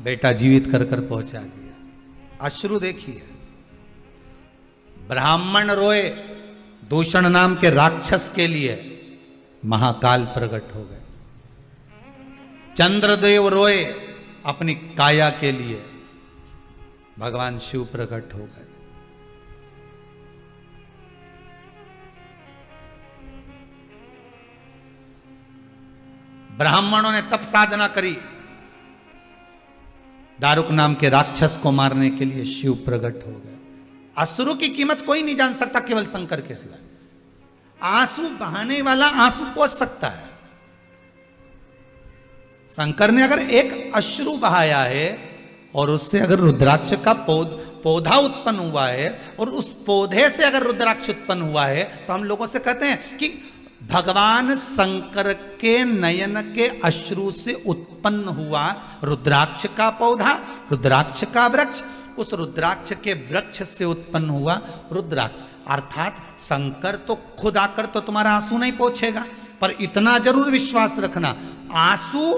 बेटा जीवित कर कर पहुंचा दिया। अश्रु देखिए। ब्राह्मण रोए दूषण नाम के राक्षस के लिए, महाकाल प्रकट हो गए। चंद्रदेव रोए अपनी काया के लिए, भगवान शिव प्रकट हो गए। ब्राह्मणों ने तप साधना करी, दारुक नाम के राक्षस को मारने के लिए शिव प्रकट हो गए। असुरों की कीमत कोई नहीं जान सकता, केवल शंकर के सिवा। आंसू बहाने वाला आंसू पोंछ सकता है। शंकर ने अगर एक अश्रु बहाया है और उससे अगर रुद्राक्ष का पौधा उत्पन्न हुआ है और उस पौधे से अगर रुद्राक्ष उत्पन्न हुआ है, तो हम लोगों से कहते हैं कि भगवान शंकर के नयन के अश्रु से उत्पन्न हुआ रुद्राक्ष का पौधा, रुद्राक्ष का वृक्ष, उस रुद्राक्ष के वृक्ष से उत्पन्न हुआ रुद्राक्ष। अर्थात शंकर तो खुद आकर तो तुम्हारा आंसू नहीं पोंछेगा, पर इतना जरूर विश्वास रखना, आंसू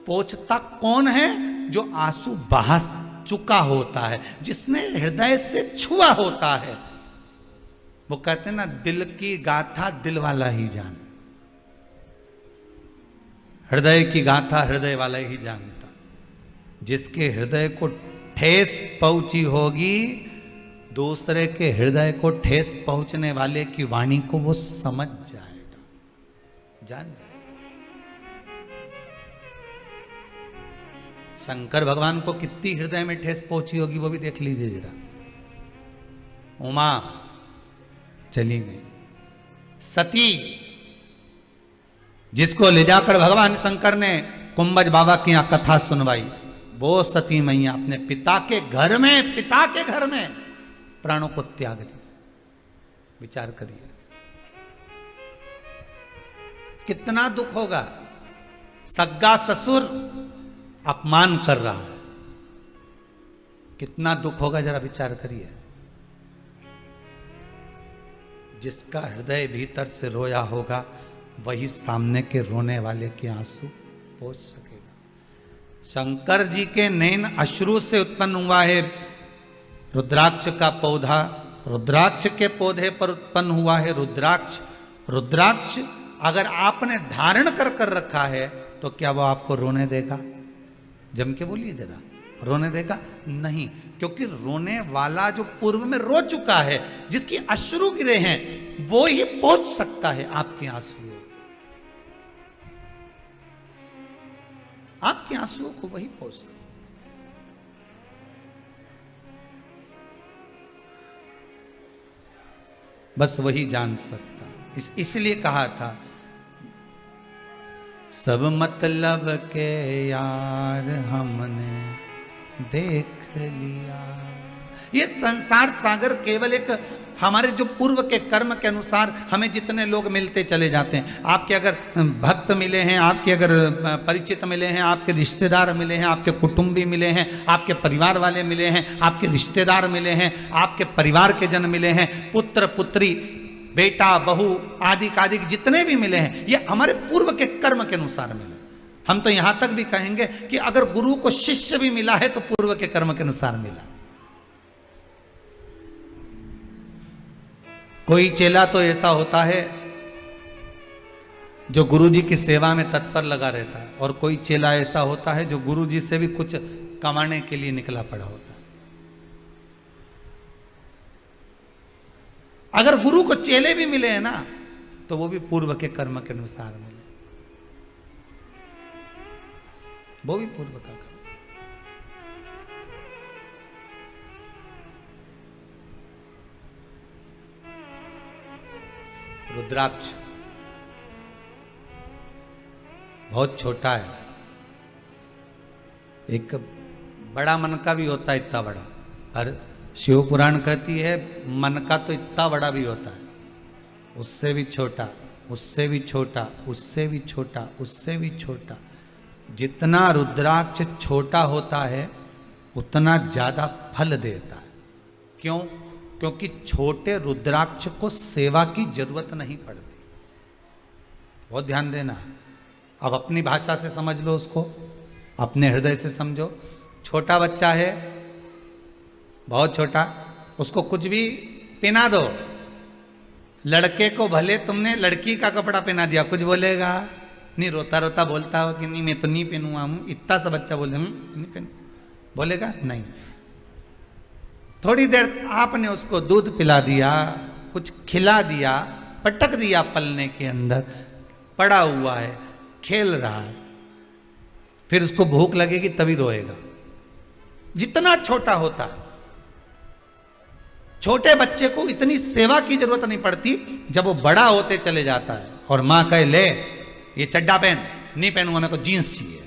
पोंछता कौन है? जो आंसू बहा चुका होता है, जिसने हृदय से छुआ होता है। वो कहते हैं ना, दिल की गाथा दिल वाला ही जाने, हृदय की गाथा हृदय वाला ही जानता। जिसके हृदय को ठेस पहुंची होगी, दूसरे के हृदय को ठेस पहुंचने वाले की वाणी को वो समझ जाएगा, जान जाएगा। शंकर भगवान को कितनी हृदय में ठेस पहुंची होगी वो भी देख लीजिए जरा। उमा चली गई, सती जिसको ले जाकर भगवान शंकर ने कुंभज बाबा की यहां कथा सुनवाई, वो सती मैया अपने पिता के घर में प्राणों को त्याग दी। विचार करिए कितना दुख होगा। सग्गा ससुर अपमान कर रहा है, कितना दुख होगा, जरा विचार करिए। जिसका हृदय भीतर से रोया होगा वही सामने के रोने वाले के आंसू पोंछ सकेगा। शंकर जी के नैन अश्रु से उत्पन्न हुआ है रुद्राक्ष का पौधा, रुद्राक्ष के पौधे पर उत्पन्न हुआ है रुद्राक्ष। रुद्राक्ष अगर आपने धारण कर रखा है तो क्या वो आपको रोने देगा? जम के बोलिए जरा, रोने देगा? नहीं, क्योंकि रोने वाला जो पूर्व में रो चुका है, जिसकी अश्रु गिरे हैं, वो ही पहुंच सकता है आपके आंसुओं, आपके आंसुओं को वही पहुंच सकता। बस वही जान सकता। इसलिए कहा था, सब मतलब के यार हमने देख लिया। ये संसार सागर केवल एक हमारे जो पूर्व के कर्म के अनुसार हमें जितने लोग मिलते चले जाते हैं। आपके अगर भक्त मिले हैं, आपके अगर परिचित मिले हैं, आपके रिश्तेदार मिले हैं, आपके कुटुंबी मिले हैं, आपके परिवार वाले मिले हैं, आपके रिश्तेदार मिले हैं, आपके परिवार के जन मिले हैं, पुत्र पुत्री बेटा बहू आदि कादिक जितने भी मिले हैं, ये हमारे पूर्व के कर्म के अनुसार मिले। हम तो यहां तक भी कहेंगे कि अगर गुरु को शिष्य भी मिला है तो पूर्व के कर्म के अनुसार मिला। कोई चेला तो ऐसा होता है जो गुरु जी की सेवा में तत्पर लगा रहता है, और कोई चेला ऐसा होता है जो गुरु जी से भी कुछ कमाने के लिए निकला पड़ा होता है। अगर गुरु को चेले भी मिले हैं ना, तो वो भी पूर्व के कर्म के अनुसार मिले, वो भी पूर्व का कर्म। रुद्राक्ष बहुत छोटा है, एक बड़ा मन का भी होता है, इतना बड़ा। और शिव पुराण कहती है मन का तो इतना बड़ा भी होता है, उससे भी छोटा, उससे भी छोटा, उससे भी छोटा, उससे भी छोटा। जितना रुद्राक्ष छोटा होता है उतना ज्यादा फल देता है। क्यों? क्योंकि छोटे रुद्राक्ष को सेवा की जरूरत नहीं पड़ती। बहुत ध्यान देना। अब अपनी भाषा से समझ लो उसको, अपने हृदय से समझो। छोटा बच्चा है, बहुत छोटा, उसको कुछ भी पहना दो। लड़के को भले तुमने लड़की का कपड़ा पहना दिया, कुछ बोलेगा नहीं, रोता रोता बोलता हो कि नहीं मैं तो नहीं पहनूंगा हूं। इतना सा बच्चा बोले नहीं पहन, बोलेगा नहीं। थोड़ी देर आपने उसको दूध पिला दिया, कुछ खिला दिया, पटक दिया पलने के अंदर, पड़ा हुआ है, खेल रहा है, फिर उसको भूख लगेगी तभी रोएगा। जितना छोटा होता है, छोटे बच्चे को इतनी सेवा की जरूरत नहीं पड़ती, जब वो बड़ा होते चले जाता है और मां कहे ले ये चड्डा पहन, नहीं पहनूंगा, मेरे को जींस चाहिए।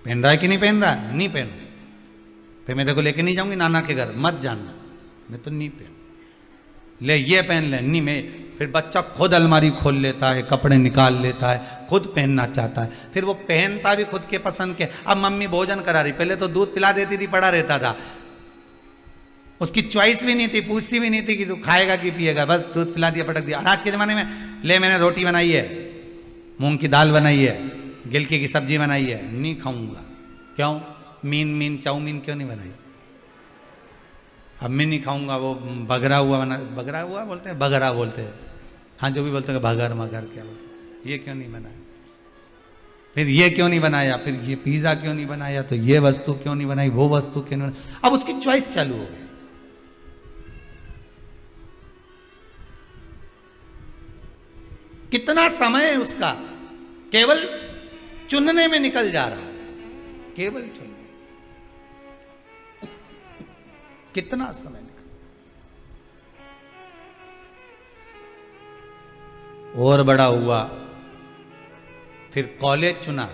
पहन रहा है कि नहीं पहन रहा है? नहीं पहनू, फिर मैं तेरे को लेके नहीं जाऊंगी नाना के घर, मत जानना, मैं तो नहीं पहनू। ले ये पहन ले, नहीं मैं। फिर बच्चा खुद अलमारी खोल लेता है, कपड़े निकाल लेता है, खुद पहनना चाहता है, फिर वो पहनता भी खुद के पसंद के। अब मम्मी भोजन करा रही, पहले तो दूध पिला देती थी, पड़ा रहता था, उसकी चॉइस भी नहीं थी, पूछती भी नहीं थी कि तू खाएगा कि पिएगा, बस दूध पिला दिया, पटक दिया। और आज के ज़माने में ले मैंने रोटी बनाई है, मूंग की दाल बनाई है, गिलकी की सब्जी बनाई है, नहीं खाऊंगा। क्यों? मीन चाउमीन क्यों नहीं बनाई? अब मैं नहीं खाऊंगा, वो बगरा हुआ बना, बगरा हुआ बोलते हैं, बगरा बोलते हैं, हाँ जो भी बोलते हैं, भगर मगर क्या बोलते हैं, ये क्यों नहीं बनाया? फिर ये क्यों नहीं बनाया? फिर ये पिज़्ज़ा क्यों नहीं बनाया? तो ये वस्तु क्यों नहीं बनाई, वो वस्तु क्यों नहीं बनाई? अब उसकी चॉइस चालू हो गई। कितना समय उसका केवल चुनने में निकल जा रहा है, केवल चुनने, कितना समय निकल। और बड़ा हुआ, फिर कॉलेज चुना,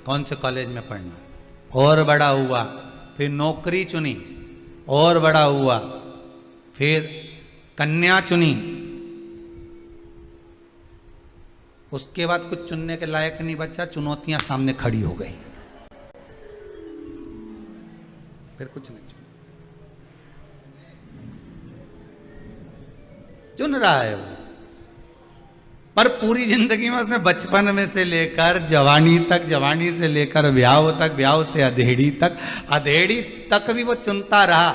कौन से कॉलेज में पढ़ना, और बड़ा हुआ, फिर नौकरी चुनी, और बड़ा हुआ, फिर कन्या चुनी, उसके बाद कुछ चुनने के लायक नहीं बचा, चुनौतियां सामने खड़ी हो गई, फिर कुछ नहीं चुन रहा है वो। पर पूरी जिंदगी में उसने बचपन में से लेकर जवानी तक, जवानी से लेकर ब्याह तक, ब्याह से अधेड़ी तक, अधेड़ी तक भी वो चुनता रहा,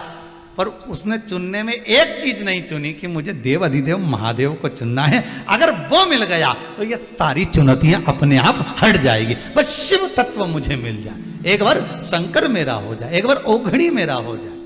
पर उसने चुनने में एक चीज नहीं चुनी कि मुझे देव अधिदेव महादेव को चुनना है। अगर वो मिल गया तो ये सारी चुनौतियां अपने आप हट जाएगी, बस शिव तत्व मुझे मिल जाए, एक बार शंकर मेरा हो जाए, एक बार ओघड़ी मेरा हो जाए।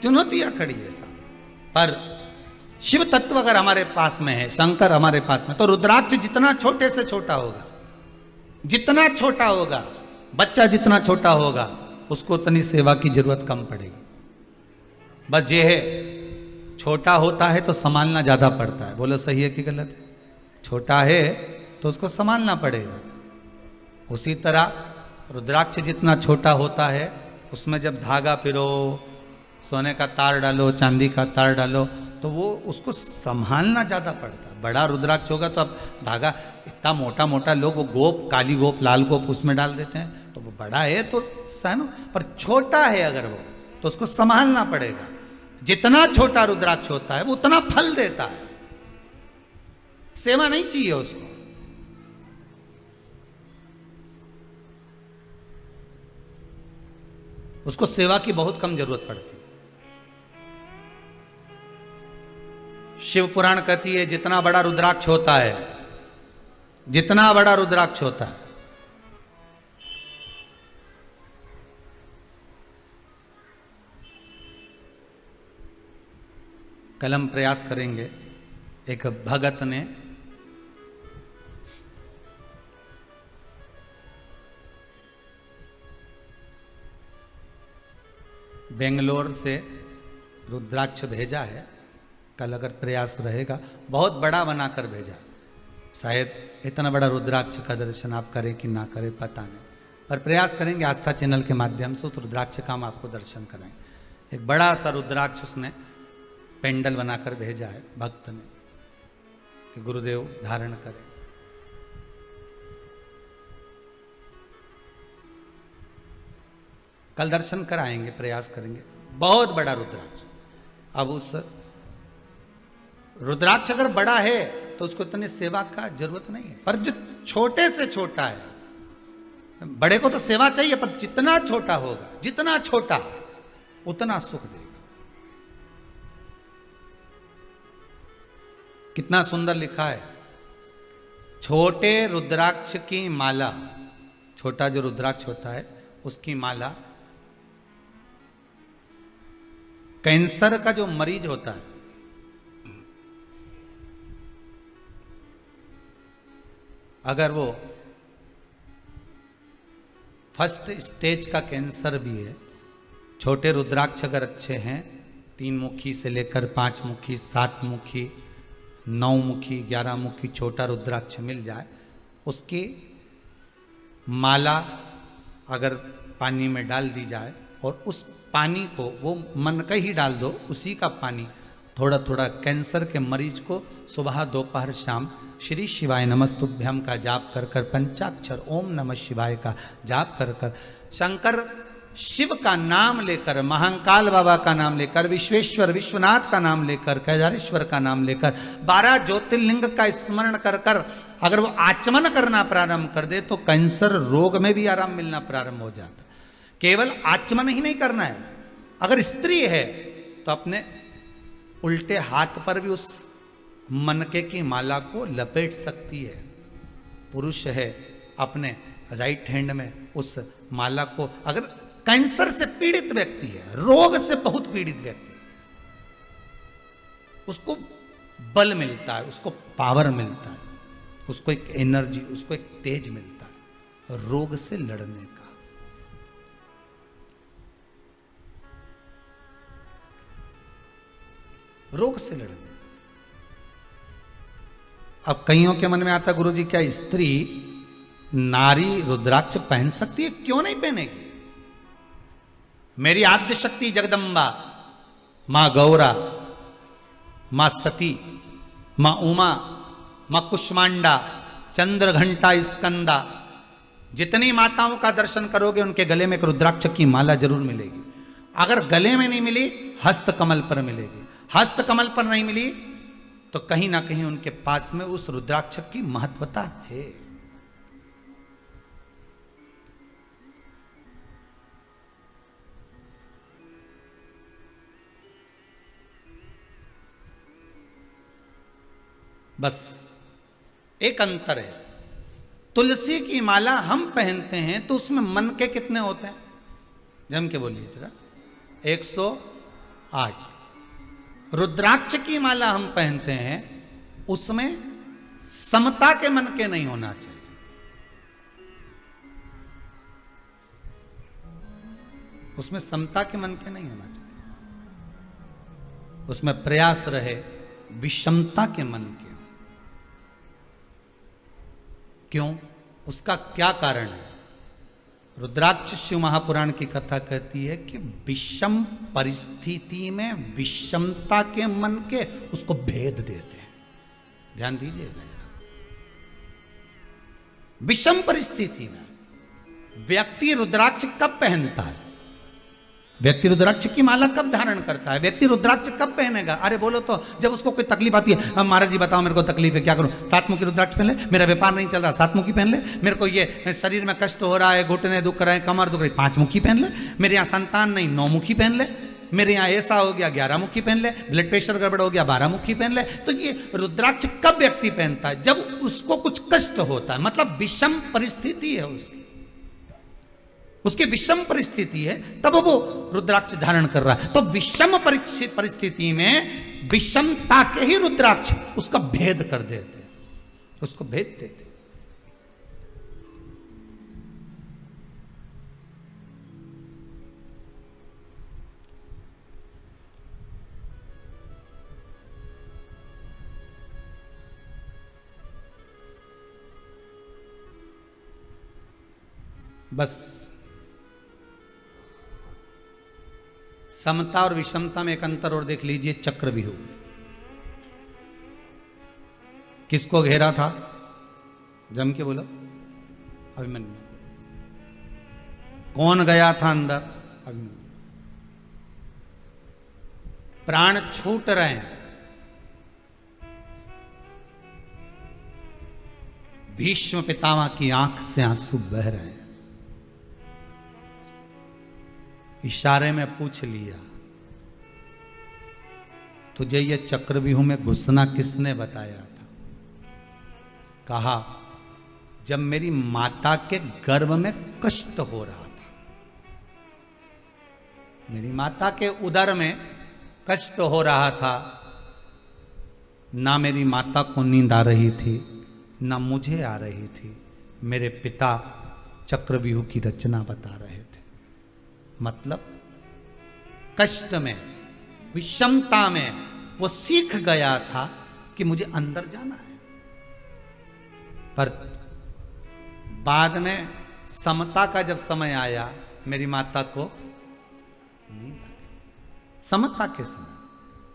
चुनौतियां खड़ी है सामने, पर शिव तत्व अगर हमारे पास में है, शंकर हमारे पास में, तो रुद्राक्ष जितना छोटे से छोटा होगा, जितना छोटा होगा, बच्चा जितना छोटा होगा, उसको उतनी सेवा की जरूरत कम पड़ेगी। बस ये है, छोटा होता है तो संभालना ज्यादा पड़ता है। बोलो सही है कि गलत है? छोटा है तो उसको संभालना पड़ेगा। उसी तरह रुद्राक्ष जितना छोटा होता है, उसमें जब धागा पिरो, सोने का तार डालो, चांदी का तार डालो, तो वो उसको संभालना ज़्यादा पड़ता है। बड़ा रुद्राक्ष होगा तो अब धागा इतना मोटा मोटा, लोग वो गोप, काली गोप, लाल गोप उसमें डाल देते हैं, तो वो बड़ा है तो सहनो, पर छोटा है अगर वो, तो उसको संभालना पड़ेगा। जितना छोटा रुद्राक्ष होता है वो उतना फल देता है, सेवा नहीं चाहिए उसको। उसको सेवा की बहुत कम जरूरत पड़ती है। शिव पुराण कहती है जितना बड़ा रुद्राक्ष होता है, जितना बड़ा रुद्राक्ष होता है, कल हम प्रयास करेंगे। एक भगत ने बेंगलोर से रुद्राक्ष भेजा है, कल अगर प्रयास रहेगा, बहुत बड़ा बनाकर भेजा। शायद इतना बड़ा रुद्राक्ष का दर्शन आप करें कि ना करें पता नहीं, पर प्रयास करेंगे आस्था चैनल के माध्यम से उस रुद्राक्ष का हम आपको दर्शन कराएंगे। एक बड़ा सा रुद्राक्ष उसने पेंडल बनाकर भेजा है भक्त ने कि गुरुदेव धारण करें। कल दर्शन कराएंगे, प्रयास करेंगे। बहुत बड़ा रुद्राक्ष। अब उस रुद्राक्ष अगर बड़ा है तो उसको इतनी सेवा का जरूरत नहीं है, पर जो छोटे से छोटा है, बड़े को तो सेवा चाहिए, पर जितना छोटा होगा, जितना छोटा उतना सुख देगा। कितना सुंदर लिखा है, छोटे रुद्राक्ष की माला, छोटा जो रुद्राक्ष होता है उसकी माला, कैंसर का जो मरीज होता है, अगर वो फर्स्ट स्टेज का कैंसर भी है, छोटे रुद्राक्ष अगर अच्छे हैं, 3 मुखी से लेकर 5 मुखी, 7 मुखी, 9 मुखी, 11 मुखी छोटा रुद्राक्ष मिल जाए, उसकी माला अगर पानी में डाल दी जाए और उस पानी को वो मन का ही डाल दो, उसी का पानी थोड़ा थोड़ा कैंसर के मरीज को सुबह दोपहर शाम श्री शिवाय नमस्तुभ्यम का जाप कर कर, पंचाक्षर ओम नमः शिवाय का जाप कर कर, शंकर शिव का नाम लेकर, महाकाल बाबा का नाम लेकर, विश्वेश्वर विश्वनाथ का नाम लेकर, केदारेश्वर का नाम लेकर, 12 ज्योतिर्लिंग का स्मरण कर कर अगर वो आचमन करना प्रारंभ कर दे तो कैंसर रोग में भी आराम मिलना प्रारंभ हो जाता। केवल आचमन ही नहीं करना है, अगर स्त्री है तो अपने उल्टे हाथ पर भी उस मनके की माला को लपेट सकती है, पुरुष है अपने राइट हैंड में उस माला को, अगर कैंसर से पीड़ित व्यक्ति है, रोग से बहुत पीड़ित व्यक्ति है, उसको बल मिलता है, उसको पावर मिलता है, उसको एक एनर्जी, उसको एक तेज मिलता है रोग से लड़ने का। रोग से लड़ने। अब कईयों के मन में आता, गुरुजी क्या स्त्री नारी रुद्राक्ष पहन सकती है? क्यों नहीं पहनेगी? मेरी आद्य शक्ति जगदम्बा, मां गौरा, मां सती, मां उमा, मां कुष्मांडा, चंद्र घंटा स्कंदा, जितनी माताओं का दर्शन करोगे उनके गले में एक रुद्राक्ष की माला जरूर मिलेगी। अगर गले में नहीं मिली, हस्त कमल पर मिलेगी। हस्त कमल पर नहीं मिली तो कहीं ना कहीं उनके पास में उस रुद्राक्ष की महत्वता है। बस एक अंतर है, तुलसी की माला हम पहनते हैं तो उसमें मन के कितने होते हैं? जम के बोलिए जरा। 108। रुद्राक्ष की माला हम पहनते हैं, उसमें समता के मन के नहीं होना चाहिए। उसमें समता के मन के नहीं होना चाहिए, उसमें प्रयास रहे विषमता के मन के। क्यों? उसका क्या कारण है? रुद्राक्ष शिव महापुराण की कथा कहती है कि विषम परिस्थिति में विषमता के मन के उसको भेद देते हैं। ध्यान दीजिएगा, विषम परिस्थिति में व्यक्ति रुद्राक्ष कब पहनता है? व्यक्ति रुद्राक्ष की माला कब धारण करता है? व्यक्ति रुद्राक्ष कब पहनेगा? अरे बोलो तो जब उसको कोई तकलीफ आती है, अब महाराज जी बताओ मेरे को तकलीफ है, क्या करूं? 7 मुखी रुद्राक्ष पहन ले, मेरा व्यापार नहीं चल रहा, 7 मुखी पहन ले, मेरे को ये शरीर में कष्ट हो रहा है, घुटने दुख रहे हैं, कमर दुख रही, 5 मुखी पहन ले, मेरे यहाँ संतान नहीं, 9 मुखी पहन ले, मेरे यहाँ ऐसा हो गया 11 मुखी पहन ले, ब्लड प्रेशर गड़बड़ हो गया 12 मुखी पहन ले। तो ये रुद्राक्ष कब व्यक्ति पहनता है? जब उसको कुछ कष्ट होता है, मतलब विषम परिस्थिति है उसकी विषम परिस्थिति है, तब वो रुद्राक्ष धारण कर रहा है। तो विषम परिस्थिति में विषमता के ही रुद्राक्ष उसका भेद कर देते, उसको भेद देते। बस समता और विषमता में एक अंतर और देख लीजिए। चक्रव्यूह किसको घेरा था? जम के बोलो। अभिमन्यु। कौन गया था अंदर? अभिमन्यु। प्राण छूट रहे हैं, भीष्म पितामह की आंख से आंसू बह रहे हैं। इशारे में पूछ लिया, तुझे ये चक्रव्यूह में घुसना किसने बताया था? कहा, जब मेरी माता के गर्भ में कष्ट हो रहा था, मेरी माता के उदर में कष्ट हो रहा था, ना मेरी माता को नींद आ रही थी, ना मुझे आ रही थी। मेरे पिता चक्रव्यूह की रचना बता रहे थे। मतलब कष्ट में, विषमता में वो सीख गया था कि मुझे अंदर जाना है। पर बाद में समता का जब समय आया, मेरी माता को नींद आई। समता के समय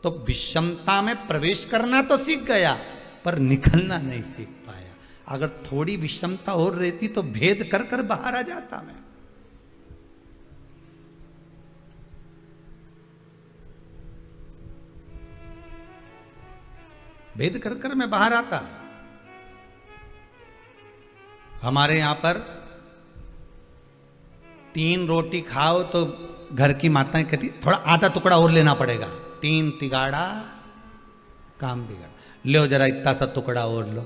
तो विषमता में प्रवेश करना तो सीख गया, पर निकलना नहीं सीख पाया। अगर थोड़ी विषमता और रहती तो भेद कर कर बाहर आ जाता मैं। भेद कर कर मैं बाहर आता। हमारे यहां पर 3 रोटी खाओ तो घर की माताएं कहती थोड़ा आधा टुकड़ा और लेना पड़ेगा। 3 तिगाड़ा काम बिगड़, लो जरा इतना सा टुकड़ा और लो।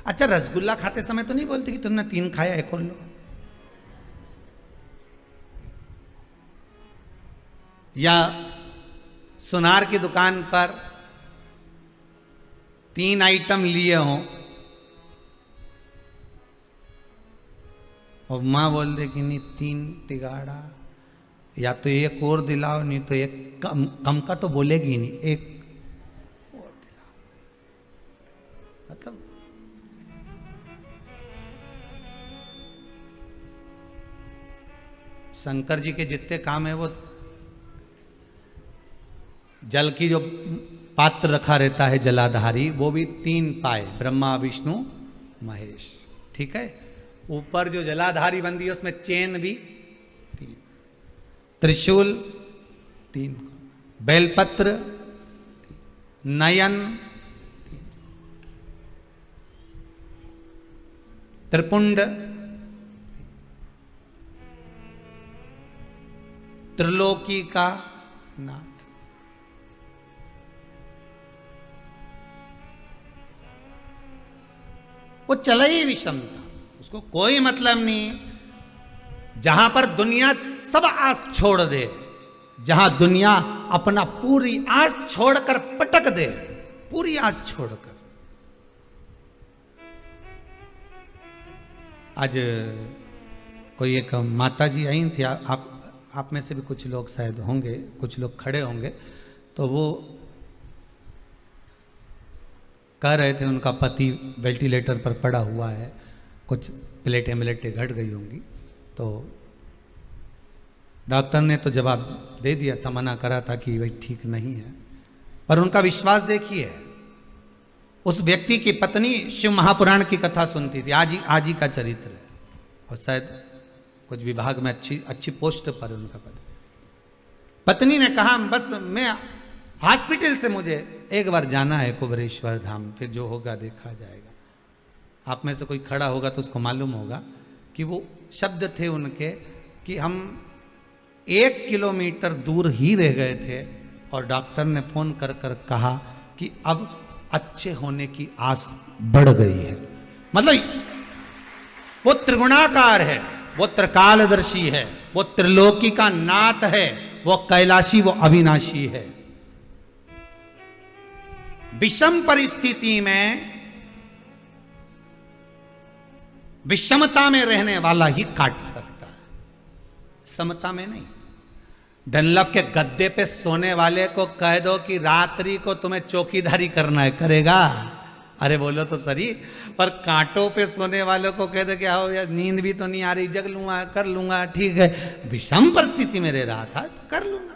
अच्छा, रसगुल्ला खाते समय तो नहीं बोलती कि तुमने 3 खाया, एक और लो। या सुनार की दुकान पर 3 आइटम लिए हों और मां बोल दे कि नहीं 3 तिगाड़ा, या तो एक और दिलाओ, नहीं तो एक कम का तो बोलेगी ही नहीं, एक और दिलाओ। मतलब शंकर जी के जितने काम है, वो जल की जो पात्र रखा रहता है जलाधारी, वो भी 3 पाए, ब्रह्मा विष्णु महेश। ठीक है, ऊपर जो जलाधारी बंदी है उसमें चेन भी 3, त्रिशूल 3, बेलपत्र 3, नयन 3, त्रिपुंड, त्रिलोकी का नाथ। वो चला ही विषमता, उसको कोई मतलब नहीं। जहां पर दुनिया सब आस छोड़ दे, जहां दुनिया अपना पूरी आस छोड़कर पटक दे, पूरी आस छोड़कर। आज कोई एक माता जी आई थी, आप में से भी कुछ लोग शायद होंगे, कुछ लोग खड़े होंगे, तो वो कह रहे थे उनका पति वेंटिलेटर पर पड़ा हुआ है, कुछ प्लेटें घट गई होंगी। तो डॉक्टर ने तो जवाब दे दिया था, मना करा था कि भाई ठीक नहीं है। पर उनका विश्वास देखिए, उस व्यक्ति की पत्नी शिव महापुराण की कथा सुनती थी, आज ही का चरित्र है, और शायद कुछ विभाग में अच्छी पोस्ट पर उनका पत्नी ने कहा, बस मैं हॉस्पिटल से मुझे एक बार जाना है कुबेरेश्वर धाम, फिर जो होगा देखा जाएगा। आप में से कोई खड़ा होगा तो उसको मालूम होगा कि वो शब्द थे उनके कि हम 1 किलोमीटर दूर ही रह गए थे और डॉक्टर ने फोन कर कर कहा कि अब अच्छे होने की आस बढ़ गई है। मतलब वो त्रिगुणाकार है, वो त्रिकालदर्शी है, वो त्रिलोकी का नाथ है, वो कैलाशी, वो अविनाशी है। विषम परिस्थिति में विषमता में रहने वाला ही काट सकता है, समता में नहीं। डनलप के गद्दे पे सोने वाले को कह दो कि रात्रि को तुम्हें चौकीदारी करना है, करेगा? अरे बोलो तो सही। पर कांटों पे सोने वालों को कह दो कि आओ यार नींद भी तो नहीं आ रही, जग लूंगा, कर लूंगा, ठीक है। विषम परिस्थिति में रह रहा था तो कर लूंगा।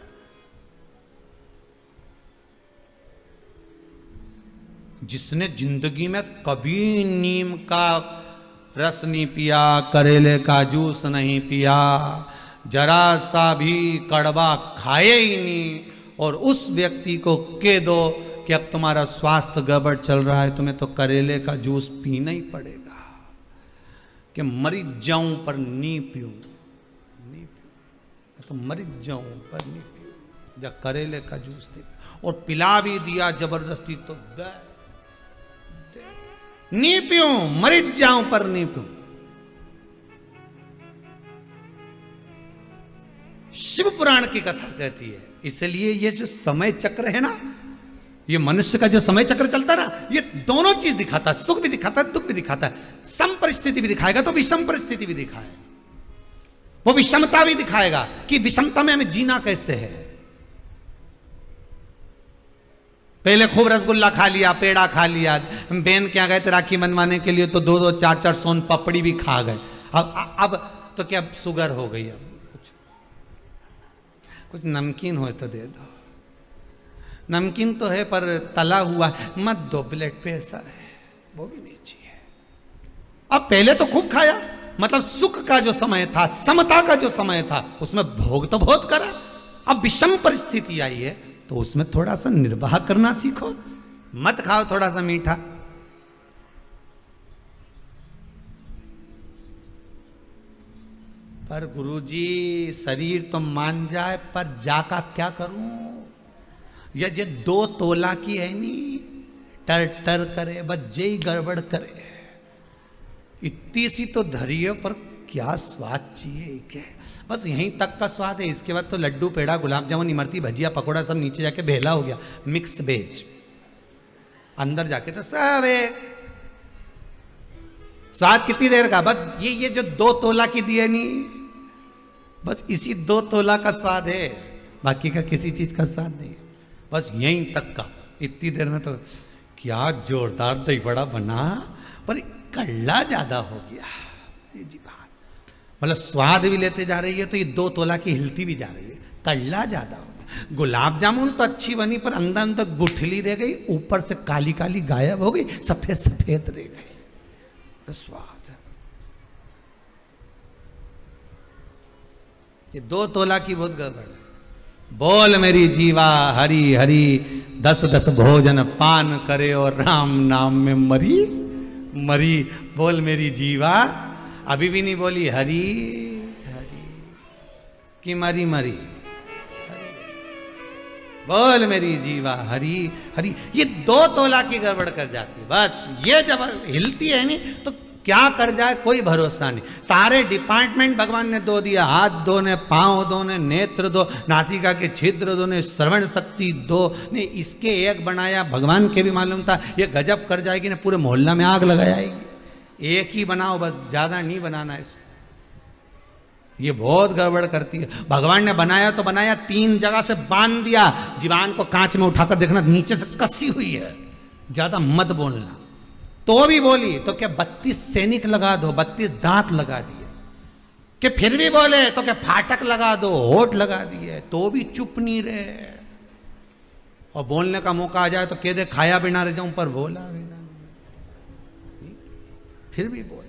जिसने जिंदगी में कभी नीम का रस नहीं पिया, करेले का जूस नहीं पिया, जरा सा भी कड़वा खाए ही नहीं, और उस व्यक्ति को कह दो कि अब तुम्हारा स्वास्थ्य गड़बड़ चल रहा है, तुम्हें तो करेले का जूस पीना ही पड़ेगा, कि मरी जाऊं पर नी पीऊं, तो मरी जाऊं पर नी पीऊं। जब करेले का जूस दे और पिला भी दिया जबरदस्ती तो दे नी पीऊं, मरी जाऊं पर नी पीऊं। शिव पुराण की कथा कहती है। इसलिए ये जो समय चक्र है ना, ये मनुष्य का जो समय चक्र चलता है ना, ये दोनों चीज दिखाता है, सुख भी दिखाता है, दुख भी दिखाता है। सम परिस्थिति भी दिखाएगा तो विषम परिस्थिति भी दिखाएगा। वो विषमता भी दिखाएगा कि विषमता में हमें जीना कैसे है। पहले खूब रसगुल्ला खा लिया, पेड़ा खा लिया, बहन क्या गए थे राखी बनवाने के लिए तो 2-2 4-4 सोन पपड़ी भी खा गए। अब तो क्या शुगर हो गई। अब कुछ नमकीन हो तो दे दो। नमकीन तो है पर तला हुआ मत दो, ब्लड प्रेशर है, वो भी नहीं चाहिए। अब पहले तो खूब खाया, मतलब सुख का जो समय था, समता का जो समय था, उसमें भोग तो बहुत करा। अब विषम परिस्थिति आई है तो उसमें थोड़ा सा निर्वाह करना सीखो। मत खाओ थोड़ा सा मीठा। पर गुरुजी शरीर तो मान जाए, पर जाका क्या करूं। ये 2 तोला की है नी, टर टर करे, बस यही गड़बड़ करे। इतनी सी तो धरिए पर क्या स्वाद चाहिए क्या, बस यहीं तक का स्वाद है। इसके बाद तो लड्डू, पेड़ा, गुलाब जामुन, इमरती, भजिया, पकोड़ा सब नीचे जाके भेला हो गया, मिक्स वेज। अंदर जाके तो सब है। स्वाद कितनी देर का, बस ये जो 2 तोला की दी है नी, बस इसी 2 तोला का स्वाद है, बाकी का किसी चीज का स्वाद नहीं है। बस यहीं तक का। इतनी देर में तो क्या जोरदार दही बड़ा बना, पर कल्ला ज्यादा हो गया जी बात। मतलब स्वाद भी लेते जा रही है तो ये 2 तोला की हिलती भी जा रही है, कल्ला ज्यादा हो गया। गुलाब जामुन तो अच्छी बनी पर अंदर अंदर गुठली रह गई, ऊपर से काली काली गायब हो गई, सफेद सफेद रह गई। स्वाद ये 2 तोला की बहुत गड़बड़ है। बोल मेरी जीवा हरि हरि, 10-10 भोजन पान करे और राम नाम में मरी मरी। बोल मेरी जीवा, अभी भी नहीं बोली हरि हरि कि मरी मरी। बोल मेरी जीवा हरि हरि। ये 2 तोला की गड़बड़ कर जाती है। बस ये जब हिलती है नहीं तो क्या कर जाए कोई भरोसा नहीं। सारे डिपार्टमेंट भगवान ने दो दिया, हाथ दो ने, पांव दो ने, नेत्र दो, नासिका के छिद्र दो ने, श्रवण शक्ति दो ने, इसके एक बनाया। भगवान के भी मालूम था ये गजब कर जाएगी ना, पूरे मोहल्ला में आग लगा जाएगी। एक ही बनाओ बस, ज्यादा नहीं बनाना है। ये बहुत गड़बड़ करती है। भगवान ने बनाया तो बनाया, 3 जगह से बांध दिया। जीवान को कांच में उठाकर देखना, नीचे से कसी हुई है, ज्यादा मत बोलना। तो भी बोली तो क्या 32 सैनिक लगा दो, 32 दांत लगा दिए। कि फिर भी बोले तो क्या फाटक लगा दो, होठ लगा दिए, तो भी चुप नहीं रहे। और बोलने का मौका आ जाए तो कह दे खाया बिना रह जाऊं, पर बोला बिना, फिर भी बोले।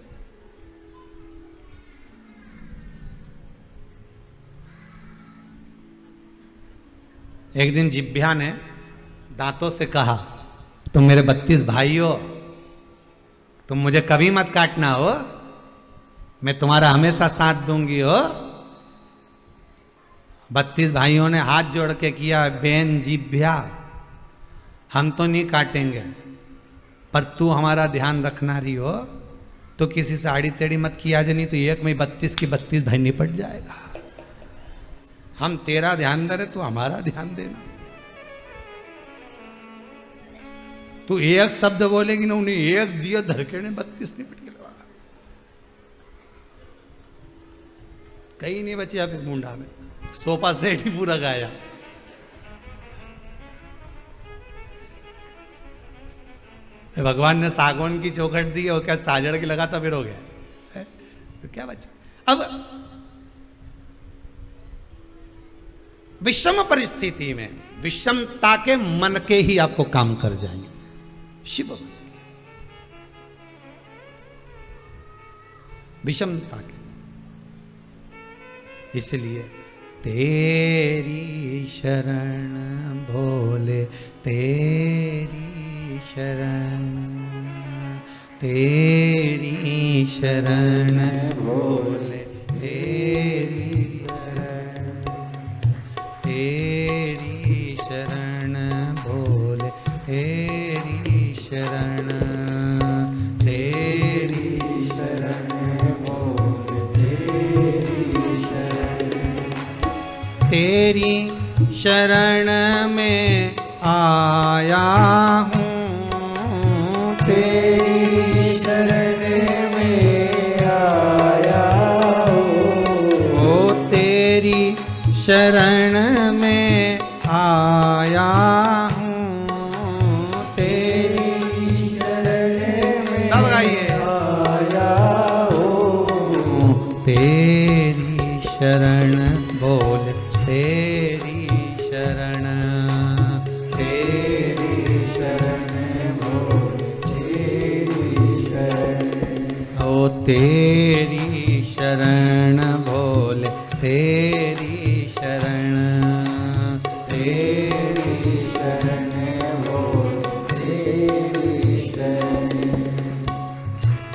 एक दिन जिभ्या ने दांतों से कहा, तुम मेरे 32 भाई हो, तुम मुझे कभी मत काटना हो, मैं तुम्हारा हमेशा साथ दूंगी हो। 32 भाइयों ने हाथ जोड़ के किया, बेन जिभ्या हम तो नहीं काटेंगे, पर तू हमारा ध्यान रखना रही हो, तो किसी से आड़ी टेढ़ी मत किया जाए, नहीं तो एक में 32 की 32 भाई निपट जाएगा। हम तेरा ध्यान दे रहे, तू हमारा ध्यान देना। तू एक शब्द बोलेगी ना, उन्हें एक दिया धरके ने 32 निपट के लगा। कहीं नहीं बची आप मुंडा में, सोफा सेट ही पूरा गाया। भगवान ने सागौन की चौखट दी और क्या साजड़ की लगा था, फिर हो गया तो क्या बचा। अब विषम परिस्थिति में विषमता के मन के ही आपको काम कर जाएंगे। शिव विषमता के, इसलिए तेरी शरण भोले, तेरी शरण, तेरी शरण बोले तेरी शरण, तेरी शरण बोले तेरी शरण, तेरी शरण बोले तेरी शरण, तेरी शरण में आया हूँ, तेरी शरण में आया हूँ, ओ तेरी शरण में आया हूँ, तेरी शरण में सब गाइए आया हूँ, तेरी शरण बोल तेरी शरण, तेरी शरण बोल तेरी शरण, ओ तेरी शरण बोल तेरी शरण, तेरी शरण बोल तेरी शरण,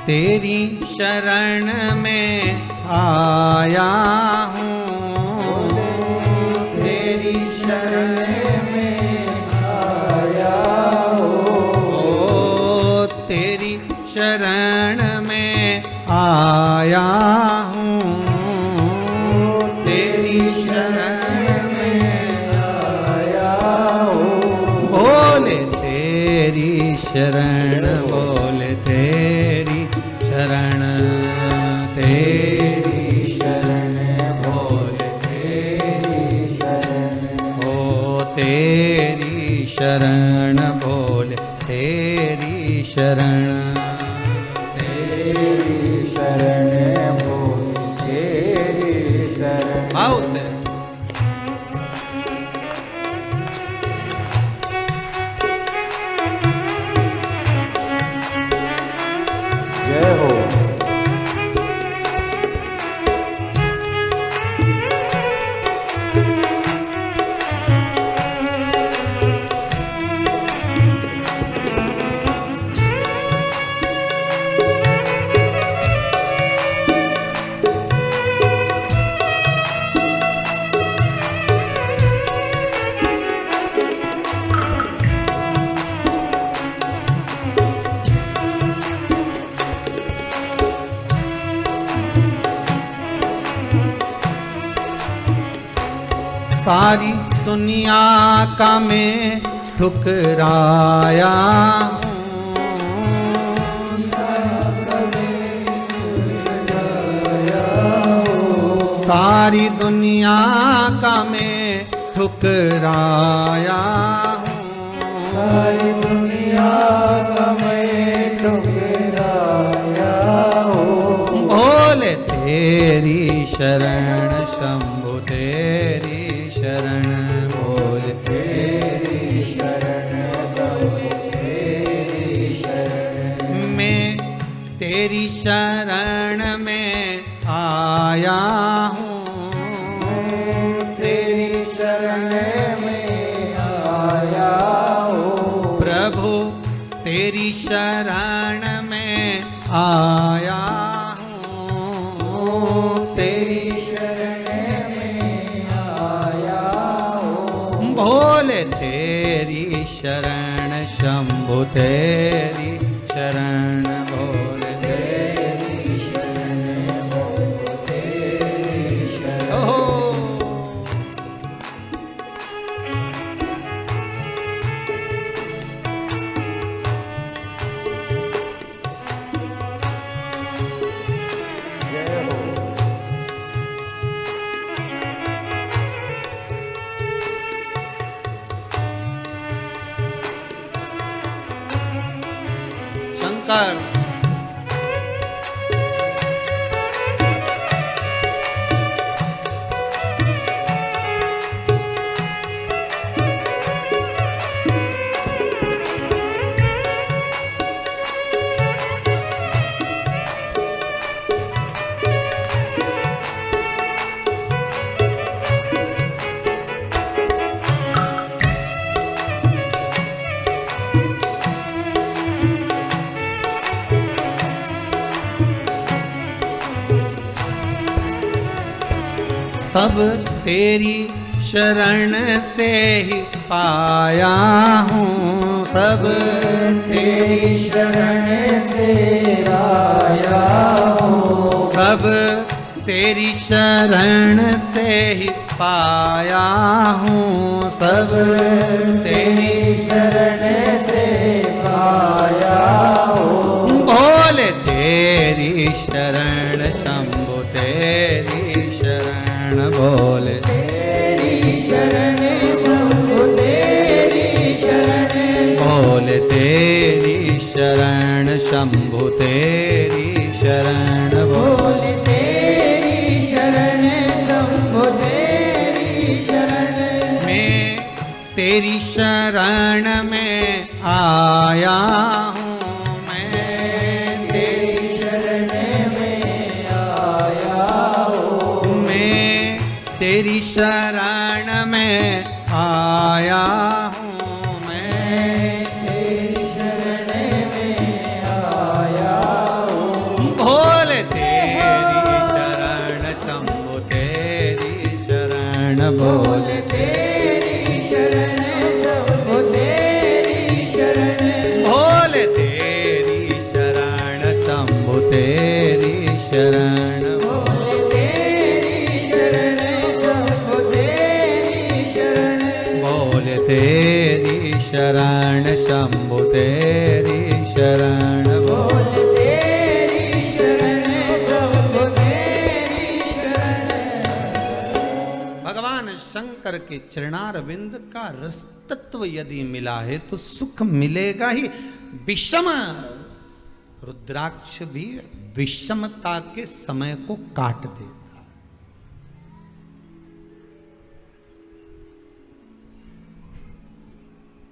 तेरी शरण में आया हूँ, तेरी शरण में आया हूँ, ओ तेरी शरण में आया हूँ, तेरी शरण में आया हूँ, बोले तेरी शरण बोले तेरी शरण, तेरी शरण बोले तेरी शरण, ओ तेरी शरण बोले तेरी शरण, तेरी शरण बोले तेरी शरण, आओ से जय हो। सारी दुनिया का मैं ठुकराया हूँ, सारी दुनिया का मैं ठुकराया हूँ, सारी दुनिया का मैं ठुकराया हूँ, भोले तेरी शरण शंभु तेरी शरण बोल तेरी शरण बोल तेरी शरण, मैं तेरी शरण में आया हूँ, तेरी शरण में आया हूँ, प्रभु तेरी शरण में आया हूँ, तेरी भोले तेरी शरण शंभु तेरी शरण बोले तेरी शरण शंभु तेरी शरण, शंकर सब तेरी शरण से ही पाया हूँ, सब तेरी शरण से आया हूँ, सब तेरी शरण से ही पाया हूँ, सब तेरी शरण से पाया हूँ। बोले तेरी शरण शंभु तेरी शरण, बोले तेरी शरण शंभु तेरी शरण, बोले तेरी शरण शंभु तेरी शरण, बोले तेरी शरण शंभु तेरी शरण। मैं तेरी शरण में आया हूँ, मैं तेरी शरण में आया हूँ, मैं तेरी शरण में आया हूँ, मैं तेरी शरण में आया हूँ। भोले तेरी शरण शंभु तेरी शरण, बोले तेरी शरण शंभु तेरी शरण, भोले तेरी शरण शंभु तेरी शरण, बोले तेरी शरण शंभु तेरी शरण, बोले तेरी शरण शंभु तेरी शरण, बोले तेरी शरण शंभु तेरी शरण। भगवान शंकर के चरणारविंद का रस तत्व यदि मिला है तो सुख मिलेगा ही। विषम रुद्राक्ष भी विषमता के समय को काट देता।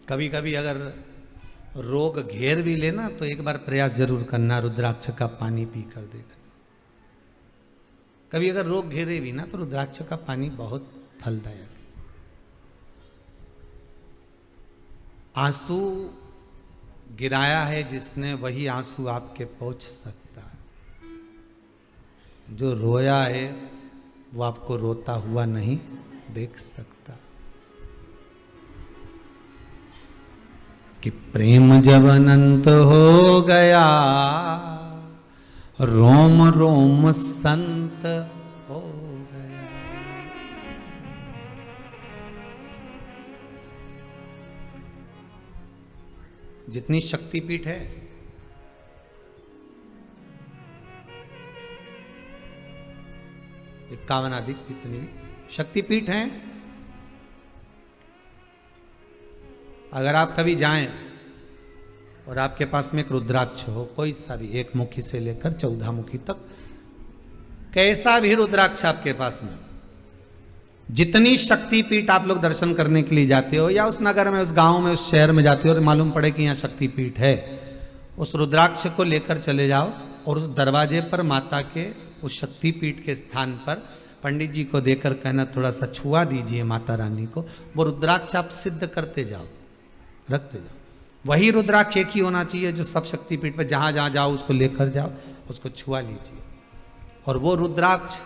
कभी कभी अगर रोग घेर भी लेना तो एक बार प्रयास जरूर करना रुद्राक्ष का पानी पी कर देखना। कभी अगर रोग घेरे भी ना तो रुद्राक्ष का पानी बहुत फलदायक है। आंसू गिराया है जिसने वही आंसू आपके पहुंच सकता है। जो रोया है वो आपको रोता हुआ नहीं देख सकता। कि प्रेम जब अनंत हो गया रोम रोम संत हो गया। जितनी शक्तिपीठ है इक्यावन अधिक जितनी भी शक्तिपीठ हैं, अगर आप कभी जाएं और आपके पास में एक रुद्राक्ष हो, कोई सा भी, एक मुखी से लेकर 14 मुखी तक, कैसा भी रुद्राक्ष आपके पास में, जितनी शक्तिपीठ आप लोग दर्शन करने के लिए जाते हो या उस नगर में, उस गांव में, उस शहर में जाते हो और मालूम पड़े कि यहाँ शक्तिपीठ है, उस रुद्राक्ष को लेकर चले जाओ और उस दरवाजे पर माता के उस शक्तिपीठ के स्थान पर पंडित जी को देकर कहना थोड़ा सा छुआ दीजिए माता रानी को। वो रुद्राक्ष आप सिद्ध करते जाओ, रखते जाओ। वही रुद्राक्ष एक ही होना चाहिए जो सब शक्तिपीठ पर जहां जहां जाओ उसको लेकर जाओ, उसको छुआ लीजिए। और वो रुद्राक्ष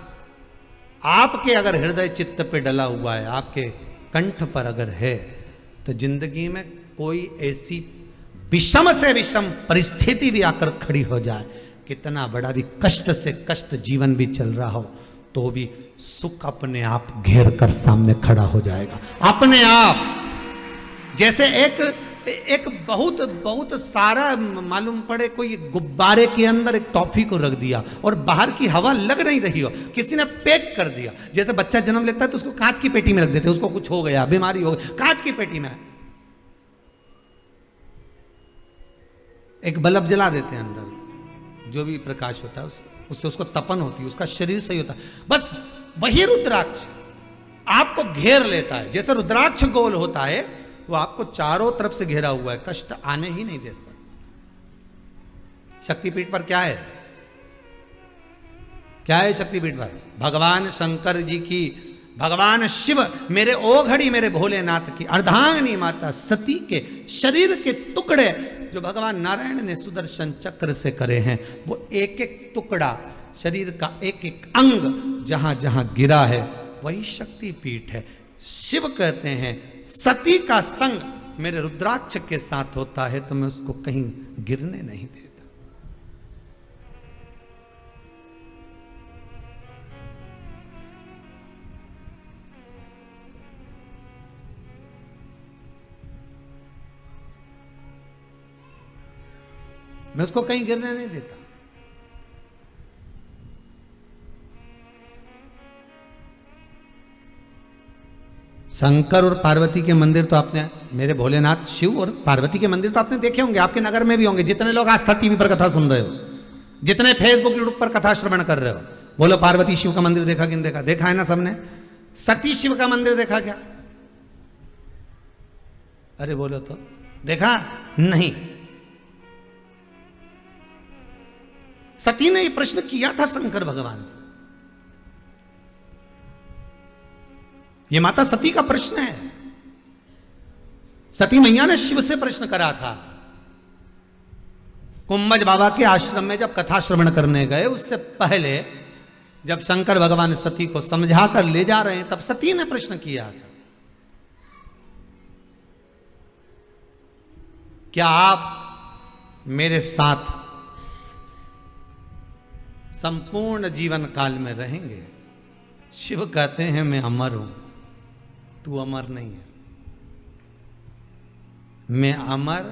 आपके अगर हृदय चित्त पे डला हुआ है, आपके कंठ पर अगर है, तो जिंदगी में कोई ऐसी विषम से विषम परिस्थिति भी आकर खड़ी हो जाए, कितना बड़ा भी कष्ट से कष्ट जीवन भी चल रहा हो, तो भी सुख अपने आप घेर कर सामने खड़ा हो जाएगा अपने आप। जैसे एक बहुत बहुत सारा मालूम पड़े कोई गुब्बारे के अंदर एक टॉफी को रख दिया और बाहर की हवा लग नहीं रही हो, किसी ने पैक कर दिया। जैसे बच्चा जन्म लेता है तो उसको कांच की पेटी में रख देते हैं, उसको कुछ हो गया, बीमारी हो गई, कांच की पेटी में एक बल्ब जला देते हैं, अंदर जो भी प्रकाश होता है उससे उसको तपन होती है, उसका शरीर सही होता है। बस वही रुद्राक्ष आपको घेर लेता है। जैसे रुद्राक्ष गोल होता है वो आपको चारों तरफ से घेरा हुआ है, कष्ट आने ही नहीं दे सकता। शक्तिपीठ पर क्या है, क्या है शक्तिपीठ पर? भगवान शंकर जी की, भगवान शिव, मेरे ओघड़ी मेरे भोलेनाथ की अर्धांगिनी माता सती के शरीर के टुकड़े जो भगवान नारायण ने सुदर्शन चक्र से करे हैं, वो एक एक टुकड़ा शरीर का एक एक अंग जहां जहां गिरा है वही शक्ति पीठ है। शिव कहते हैं सती का संग मेरे रुद्राक्ष के साथ होता है तो मैं उसको कहीं गिरने नहीं देता। मैं उसको कहीं गिरने नहीं देता। शंकर और पार्वती के मंदिर तो आपने, मेरे भोलेनाथ शिव और पार्वती के मंदिर तो आपने देखे होंगे, आपके नगर में भी होंगे। जितने लोग आस्था टीवी पर कथा सुन रहे हो, जितने फेसबुक यूट्यूब पर कथा श्रवण कर रहे हो, बोलो पार्वती शिव का मंदिर देखा कि नहीं देखा? देखा है ना सबने। सती शिव का मंदिर देखा क्या? अरे बोलो तो, देखा नहीं? सती ने ये प्रश्न किया था शंकर भगवान से। ये माता सती का प्रश्न है। सती मैया ने शिव से प्रश्न करा था। कुंभज बाबा के आश्रम में जब कथा श्रवण करने गए, उससे पहले जब शंकर भगवान सती को समझा कर ले जा रहे हैं, तब सती ने प्रश्न किया था, क्या आप मेरे साथ संपूर्ण जीवन काल में रहेंगे? शिव कहते हैं मैं अमर हूं, तू अमर नहीं है। मैं अमर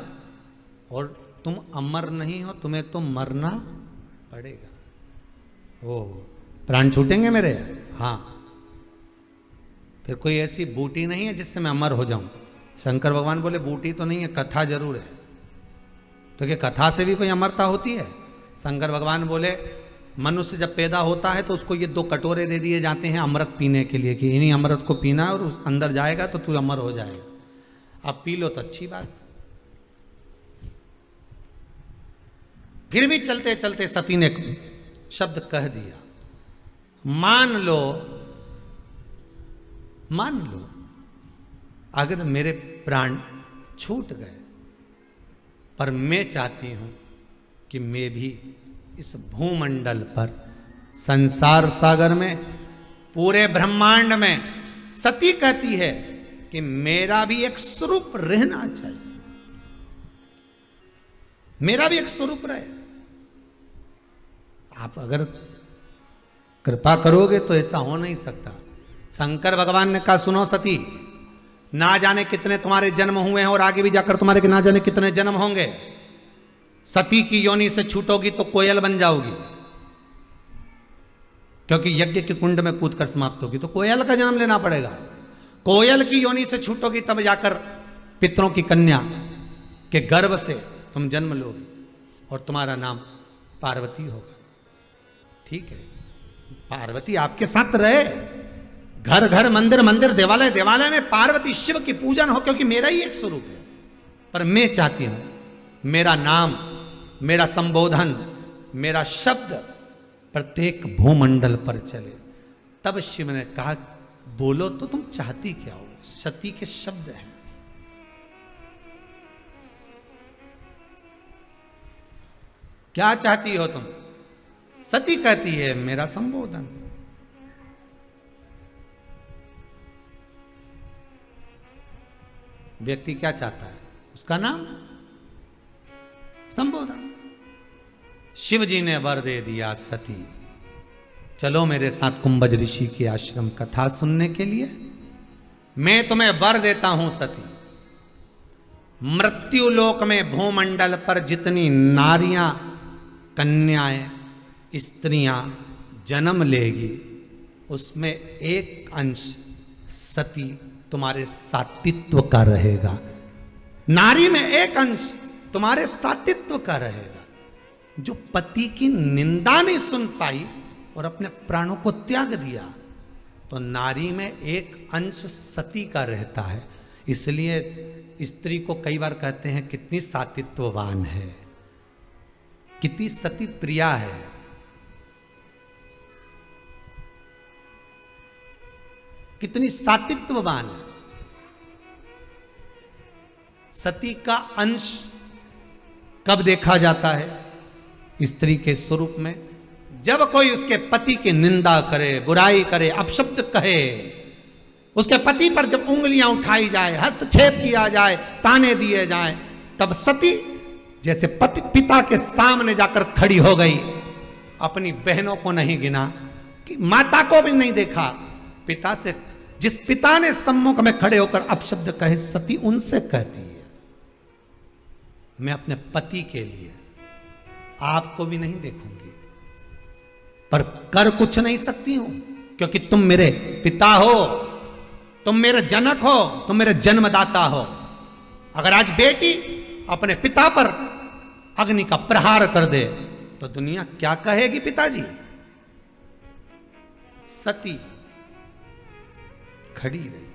और तुम अमर नहीं हो, तुम्हें तो मरना पड़ेगा। ओ, प्राण छूटेंगे मेरे? हाँ। फिर कोई ऐसी बूटी नहीं है जिससे मैं अमर हो जाऊं? शंकर भगवान बोले बूटी तो नहीं है, कथा जरूर है। तो क्या कथा से भी कोई अमरता होती है? शंकर भगवान बोले मनुष्य जब पैदा होता है तो उसको ये 2 कटोरे दे दिए जाते हैं अमृत पीने के लिए कि इन्हीं अमृत को पीना है और उस अंदर जाएगा तो तू अमर हो जाएगा। अब पी लो तो अच्छी बात। फिर भी चलते चलते सती ने शब्द कह दिया, मान लो अगर मेरे प्राण छूट गए, पर मैं चाहती हूं कि मैं भी इस भूमंडल पर, संसार सागर में, पूरे ब्रह्मांड में, सती कहती है कि मेरा भी एक स्वरूप रहना चाहिए, मेरा भी एक स्वरूप रहे। आप अगर कृपा करोगे तो ऐसा हो नहीं सकता। शंकर भगवान ने कहा सुनो सती, ना जाने कितने तुम्हारे जन्म हुए हैं और आगे भी जाकर तुम्हारे के ना जाने कितने जन्म होंगे। सती की योनि से छूटोगी तो कोयल बन जाओगी, क्योंकि यज्ञ के कुंड में कूदकर समाप्त होगी तो कोयल का जन्म लेना पड़ेगा। कोयल की योनि से छूटोगी तब जाकर पितरों की कन्या के गर्भ से तुम जन्म लोगी और तुम्हारा नाम पार्वती होगा। ठीक है, पार्वती आपके साथ रहे, घर घर मंदिर मंदिर देवालय देवालय में पार्वती शिव की पूजन हो, क्योंकि मेरा ही एक स्वरूप है। पर मैं चाहती हूं मेरा नाम, मेरा संबोधन, मेरा शब्द प्रत्येक भूमंडल पर चले। तब शिव ने कहा बोलो तो तुम चाहती क्या हो? सती के शब्द हैं। क्या चाहती हो तुम? सती कहती है मेरा संबोधन। व्यक्ति क्या चाहता है? उसका नाम, संबोधन। शिव जी ने वर दे दिया, सती चलो मेरे साथ कुंभज ऋषि की आश्रम कथा सुनने के लिए। मैं तुम्हें वर देता हूं सती, मृत्यु लोक में भूमंडल पर जितनी नारियां, कन्याएं, स्त्रियां जन्म लेगी, उसमें एक अंश सती तुम्हारे सातित्व का रहेगा। नारी में एक अंश तुम्हारे सातित्व का रहेगा। जो पति की निंदा नहीं सुन पाई और अपने प्राणों को त्याग दिया, तो नारी में एक अंश सती का रहता है। इसलिए स्त्री को कई बार कहते हैं कितनी सातित्ववान है, कितनी सती प्रिया है। कितनी सातित्ववान है। सती का अंश कब देखा जाता है? स्त्री के स्वरूप में, जब कोई उसके पति की निंदा करे, बुराई करे, अपशब्द कहे, उसके पति पर जब उंगलियां उठाई जाए, हस्तक्षेप किया जाए, ताने दिए जाए, तब सती जैसे पति पिता के सामने जाकर खड़ी हो गई। अपनी बहनों को नहीं गिना, कि माता को भी नहीं देखा, पिता से, जिस पिता ने सम्मुख में खड़े होकर अपशब्द कहे, सती उनसे कहती है, मैं अपने पति के लिए आपको भी नहीं देखूंगी, पर कर कुछ नहीं सकती हूं, क्योंकि तुम मेरे पिता हो, तुम मेरे जनक हो, तुम मेरे जन्मदाता हो। अगर आज बेटी अपने पिता पर अग्नि का प्रहार कर दे तो दुनिया क्या कहेगी पिताजी। सती खड़ी रही,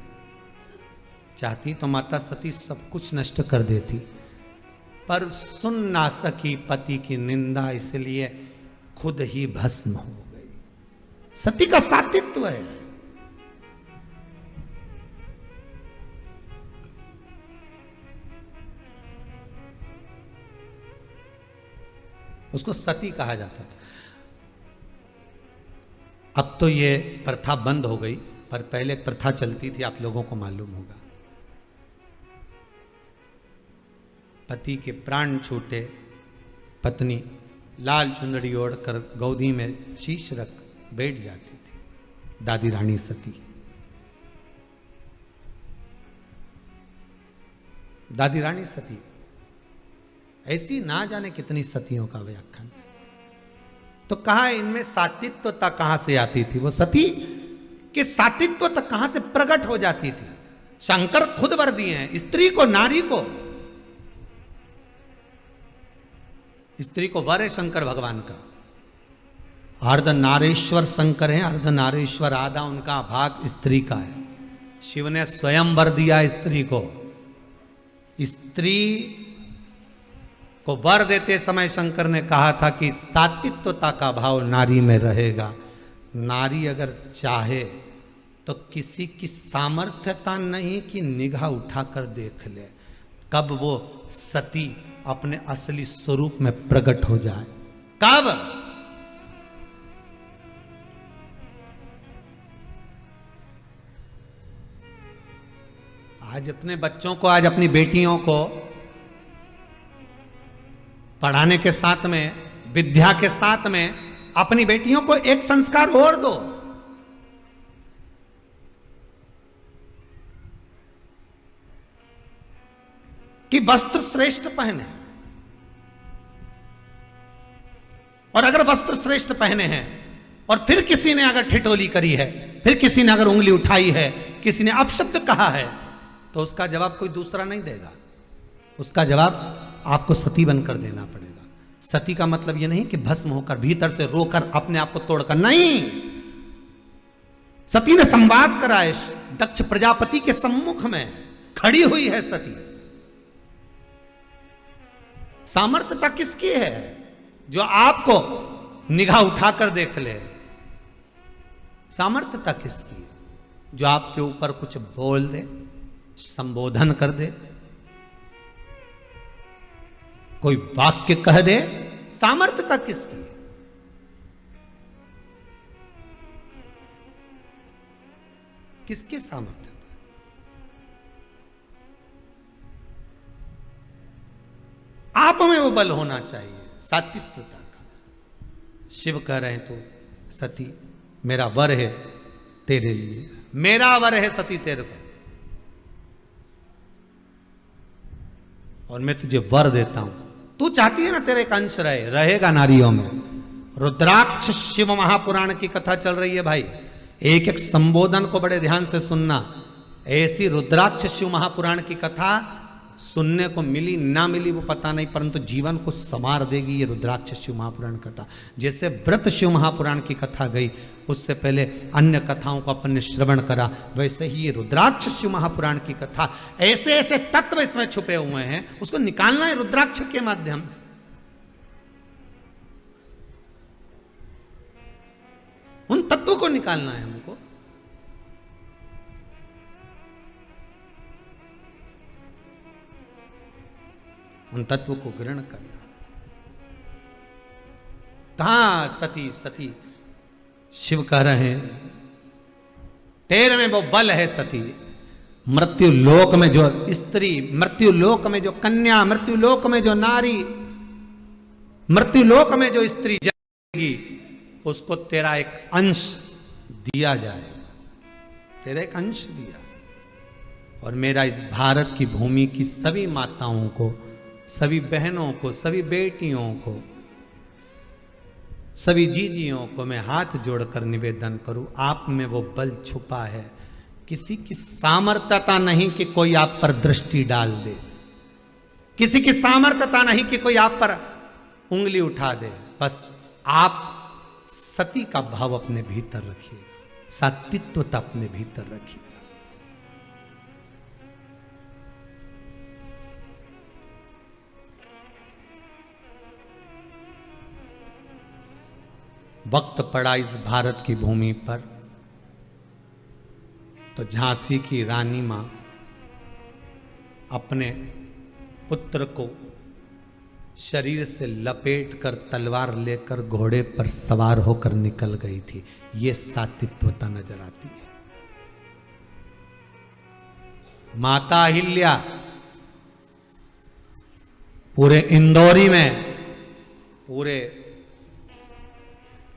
चाहती तो माता सती सब कुछ नष्ट कर देती, पर सुन ना सकी पति की निंदा, इसलिए खुद ही भस्म हो गई। सती का सातित्व है। उसको सती कहा जाता था। अब तो ये प्रथा बंद हो गई, पर पहले एक प्रथा चलती थी, आप लोगों को मालूम होगा। पति के प्राण छूटे, पत्नी लाल चुंदड़ी ओढ़कर गोदी में शीश रख बैठ जाती थी, दादी रानी सती। दादी रानी सती, ऐसी ना जाने कितनी सतियों का व्याख्यान। तो कहा इनमें सातित्वता कहां से आती थी? वो सती कि सातित्वता कहां से प्रकट हो जाती थी? शंकर खुद वर दिए हैं स्त्री को, नारी को। स्त्री को वर है शंकर भगवान का। अर्ध नारेश्वर शंकर है, अर्ध नारेश्वर, आधा उनका भाग स्त्री का है। शिव ने स्वयं वर दिया स्त्री को। स्त्री को वर देते समय शंकर ने कहा था कि सातित्वता का भाव नारी में रहेगा। नारी अगर चाहे तो किसी की सामर्थ्यता नहीं कि निगाह उठाकर देख ले, कब वो सती अपने असली स्वरूप में प्रकट हो जाए। कब? आज अपने बच्चों को, आज अपनी बेटियों को पढ़ाने के साथ में, विद्या के साथ में अपनी बेटियों को एक संस्कार और दो। कि वस्त्र श्रेष्ठ पहने, और अगर वस्त्र श्रेष्ठ पहने हैं और फिर किसी ने अगर ठिठोली करी है, फिर किसी ने अगर उंगली उठाई है, किसी ने अपशब्द कहा है, तो उसका जवाब कोई दूसरा नहीं देगा। उसका जवाब आपको सती बनकर देना पड़ेगा। सती का मतलब यह नहीं कि भस्म होकर, भीतर से रोकर, अपने आप को तोड़कर, नहीं। सती ने संवाद कराए, दक्ष प्रजापति के सम्मुख में खड़ी हुई है सती। सामर्थ्यता किसकी है? जो आपको निगाह उठाकर देख ले। सामर्थ्यता किसकी है? जो आपके ऊपर कुछ बोल दे, संबोधन कर दे, कोई वाक्य कह दे। सामर्थ्यता किसकी है? किसकी सामर्थ्य? आप में वो बल होना चाहिए, सात्विकता का। शिव कह रहे हैं तो सती मेरा वर है तेरे लिए, मेरा वर है सती तेरे को, और मैं तुझे वर देता हूं। तू चाहती है ना तेरे एक अंश रहे, रहेगा नारियों में। रुद्राक्ष शिव महापुराण की कथा चल रही है भाई, एक एक संबोधन को बड़े ध्यान से सुनना। ऐसी रुद्राक्ष शिव महापुराण की कथा सुनने को मिली ना मिली वो पता नहीं, परंतु जीवन को संवार देगी ये रुद्राक्ष शिव महापुराण कथा। जैसे व्रत शिव महापुराण की कथा गई, उससे पहले अन्य कथाओं को अपन ने श्रवण करा, वैसे ही ये रुद्राक्ष शिव महापुराण की कथा, ऐसे ऐसे तत्व इसमें छुपे हुए हैं, उसको निकालना है रुद्राक्ष के माध्यम से। उन तत्वों को निकालना है हमको। उन तत्वों को ग्रहण करना। कहां सती सती, शिव कह रहे हैं तेरे में वो बल है सती। मृत्यु लोक में जो स्त्री, मृत्यु लोक में जो कन्या, मृत्यु लोक में जो नारी, मृत्यु लोक में जो स्त्री जाएगी, उसको तेरा एक अंश दिया जाएगा, तेरा एक अंश दिया। और मेरा इस भारत की भूमि की सभी माताओं को, सभी बहनों को, सभी बेटियों को, सभी जीजियों को मैं हाथ जोड़कर निवेदन करूं, आप में वो बल छुपा है। किसी की सामर्थ्यता नहीं कि कोई आप पर दृष्टि डाल दे, किसी की सामर्थ्यता नहीं कि कोई आप पर उंगली उठा दे। बस आप सती का भाव अपने भीतर रखिएगा, सात्वित्वता अपने भीतर रखिएगा। वक्त पड़ा इस भारत की भूमि पर तो झांसी की रानी मां अपने पुत्र को शरीर से लपेटकर तलवार लेकर घोड़े पर सवार होकर निकल गई थी। ये सात्वित्वता नजर आती है। माता अहिल्या पूरे इंदौरी में, पूरे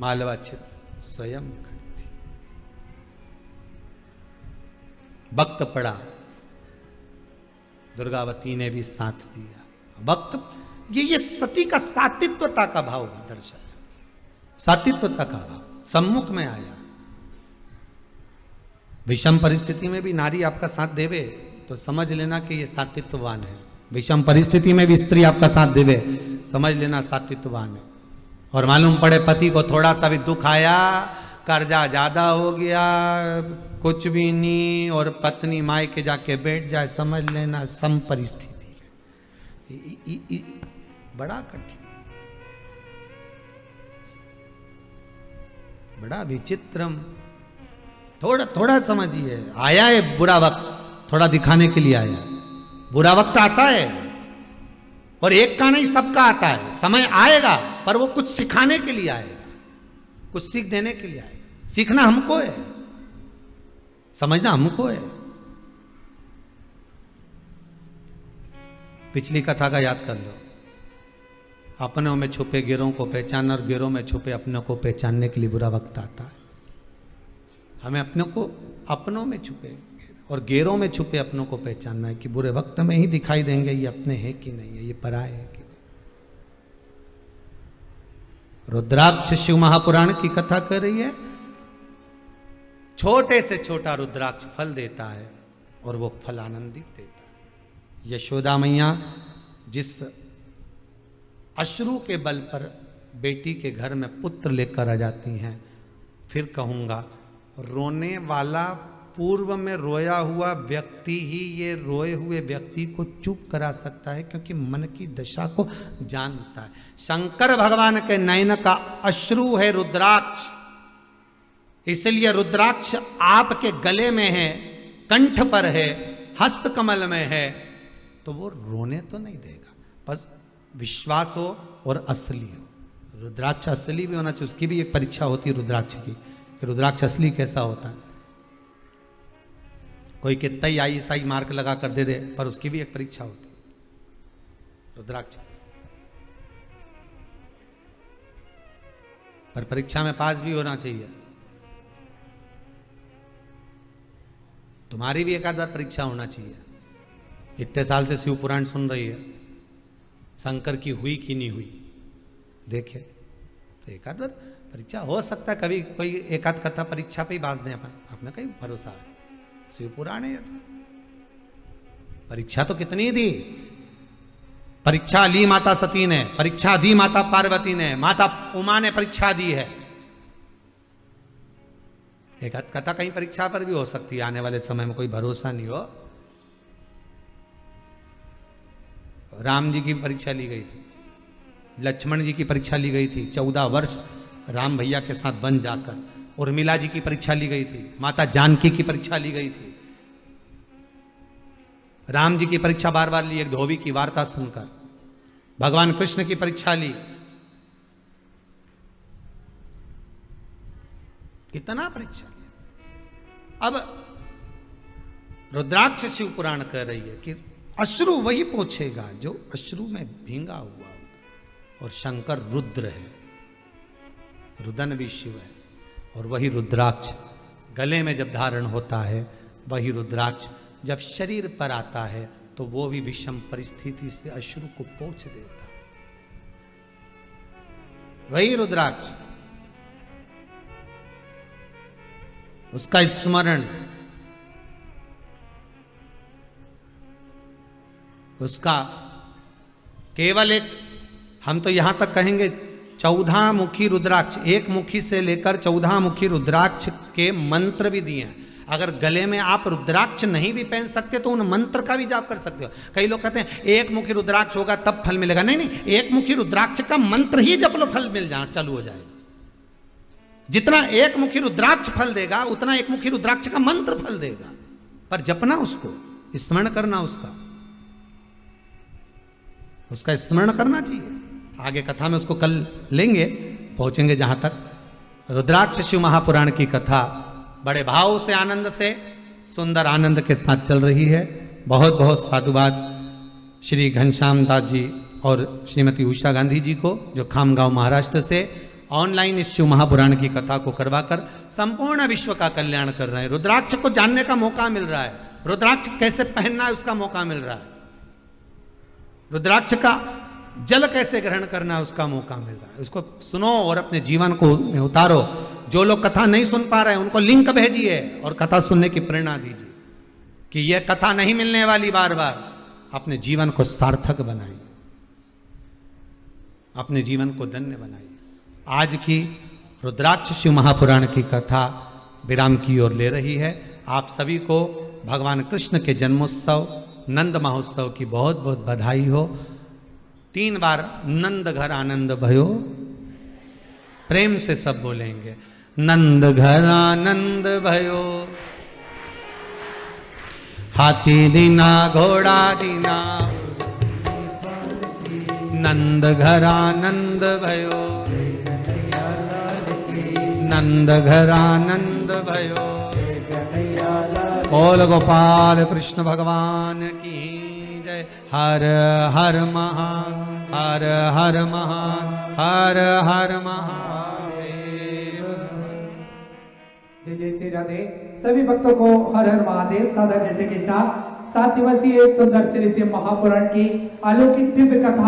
मालवा क्षेत्र स्वयं खड़ी थी। वक्त पड़ा, दुर्गावती ने भी साथ दिया। वक्त ये सती का सात्वित्वता का भाव दर्शाया, सात्वित्वता का भाव सम्मुख में आया। विषम परिस्थिति में भी नारी आपका साथ देवे तो समझ लेना कि ये सात्वित्ववान है। विषम परिस्थिति में भी स्त्री आपका साथ देवे, समझ लेना सात्वित्ववान है। और मालूम पड़े पति को थोड़ा सा भी दुख आया, कर्जा ज्यादा हो गया, कुछ भी नहीं, और पत्नी माई के जाके बैठ जाए, समझ लेना सम परिस्थिति है। बड़ा कठिन, बड़ा विचित्रम। थोड़ा थोड़ा समझिए, आया है बुरा वक्त, थोड़ा दिखाने के लिए आया है। बुरा वक्त आता है और एक का नहीं सबका आता है। समय आएगा पर वो कुछ सिखाने के लिए आएगा, कुछ सीख देने के लिए आएगा। सीखना हमको है, समझना हमको है। पिछली कथा का याद कर लो, अपनों में छुपे गिरों को पहचानना और गिरों में छुपे अपनों को पहचानने के लिए बुरा वक्त आता है। हमें अपनों को, अपनों में छुपे और गेरों में छुपे अपनों को पहचानना है कि बुरे वक्त में ही दिखाई देंगे ये अपने हैं कि नहीं है, ये पराए हैं कि नहीं। रुद्राक्ष शिव महापुराण की कथा कर रही है। छोटे से छोटा रुद्राक्ष फल देता है और वो फल आनंदित देता है। यशोदा मैया जिस अश्रु के बल पर बेटी के घर में पुत्र लेकर आ जाती हैं, फिर कहूंगा रोने वाला पूर्व में रोया हुआ व्यक्ति ही ये रोए हुए व्यक्ति को चुप करा सकता है, क्योंकि मन की दशा को जानता है। शंकर भगवान के नयन का अश्रु है रुद्राक्ष, इसलिए रुद्राक्ष आपके गले में है, कंठ पर है, हस्त कमल में है, तो वो रोने तो नहीं देगा। बस विश्वास हो और असली हो। रुद्राक्ष असली भी होना चाहिए, उसकी भी एक परीक्षा होती है रुद्राक्ष की, कि रुद्राक्ष असली कैसा होता है। कोई कितना ही ISI मार्क लगा कर दे दे, पर उसकी भी एक परीक्षा होती है रुद्राक्ष। पर परीक्षा में पास भी होना चाहिए। तुम्हारी भी एक आध बार परीक्षा होना चाहिए। इतने साल से शिव पुराण सुन रही है, शंकर की हुई कि नहीं हुई देखे, तो एक आध बार परीक्षा हो सकता है। कभी कोई एक आध कथा परीक्षा पे ही बाज दें अपन, अपना कहीं भरोसा है। शिव पुराण है तो परीक्षा तो कितनी दी। परीक्षा ली माता सती ने, परीक्षा दी माता पार्वती ने, माता उमा ने परीक्षा दी है। एक आध कथा कहीं परीक्षा पर भी हो सकती है, आने वाले समय में कोई भरोसा नहीं हो। राम जी की परीक्षा ली गई थी, लक्ष्मण जी की परीक्षा ली गई थी, 14 वर्ष राम भैया के साथ वन जाकर। उर्मिला जी की परीक्षा ली गई थी, माता जानकी की परीक्षा ली गई थी। राम जी की परीक्षा बार बार ली, एक धोबी की वार्ता सुनकर। भगवान कृष्ण की परीक्षा ली, इतना परीक्षा लिया। अब रुद्राक्ष शिव पुराण कह रही है कि अश्रु वही पोछेगा जो अश्रु में भींगा हुआ हो। और शंकर रुद्र है, रुदन भी शिव है, और वही रुद्राक्ष गले में जब धारण होता है, वही रुद्राक्ष जब शरीर पर आता है तो वो भी विषम परिस्थिति से अश्रु को पोंछ देता है। वही रुद्राक्ष, उसका स्मरण, उसका केवल एक, हम तो यहां तक कहेंगे 14 मुखी रुद्राक्ष, एक मुखी से लेकर 14 मुखी रुद्राक्ष के मंत्र भी दिए हैं। अगर गले में आप रुद्राक्ष नहीं भी पहन सकते तो उन मंत्र का भी जाप कर सकते हो। कई लोग कहते हैं एक मुखी रुद्राक्ष होगा तब फल मिलेगा। नहीं नहीं, एक मुखी रुद्राक्ष का मंत्र ही जप लो, फल मिल जाना चालू हो जाएगा। जितना एक मुखी रुद्राक्ष फल देगा उतना एक मुखी रुद्राक्ष का मंत्र फल देगा, पर जपना उसको, स्मरण करना उसका स्मरण करना चाहिए। आगे कथा में उसको कल लेंगे, पहुंचेंगे जहां तक। रुद्राक्ष शिव महापुराण की कथा बड़े भाव से, आनंद से, सुंदर आनंद के साथ चल रही है। बहुत बहुत साधुवाद श्री घनश्याम दास जी और श्रीमती उषा गांधी जी को, जो खामगांव महाराष्ट्र से ऑनलाइन इस शिव महापुराण की कथा को करवाकर संपूर्ण विश्व का कल्याण कर रहे हैं। रुद्राक्ष को जानने का मौका मिल रहा है, रुद्राक्ष कैसे पहनना है उसका मौका मिल रहा है, रुद्राक्ष का जल कैसे ग्रहण करना है उसका मौका मिल रहा है। उसको सुनो और अपने जीवन को उतारो। जो लोग कथा नहीं सुन पा रहे हैं उनको लिंक भेजिए और कथा सुनने की प्रेरणा दीजिए कि यह कथा नहीं मिलने वाली बार बार। अपने जीवन को सार्थक बनाइए, अपने जीवन को धन्य बनाइए। आज की रुद्राक्ष शिव महापुराण की कथा विराम की ओर ले रही है। आप सभी को भगवान कृष्ण के जन्मोत्सव नंद महोत्सव की बहुत बहुत बधाई हो। 3 बार नंद घर आनंद भयो, प्रेम से सब बोलेंगे, नंद घर आनंद भयो, हाथी दीना घोड़ा दीना, नंद घर आनंद भयो, नंद घर आनंद भयो। बोल गोपाल कृष्ण भगवान की जय। हर हर महा, हर हर महा, हर हर महादेव। जय जय श्री राधे। सभी भक्तों को हर हर महादेव। साधक जय श्री कृष्णा। 7 दिवसीय सुंदर श्री शिव महापुराण की अलौकिक दिव्य कथा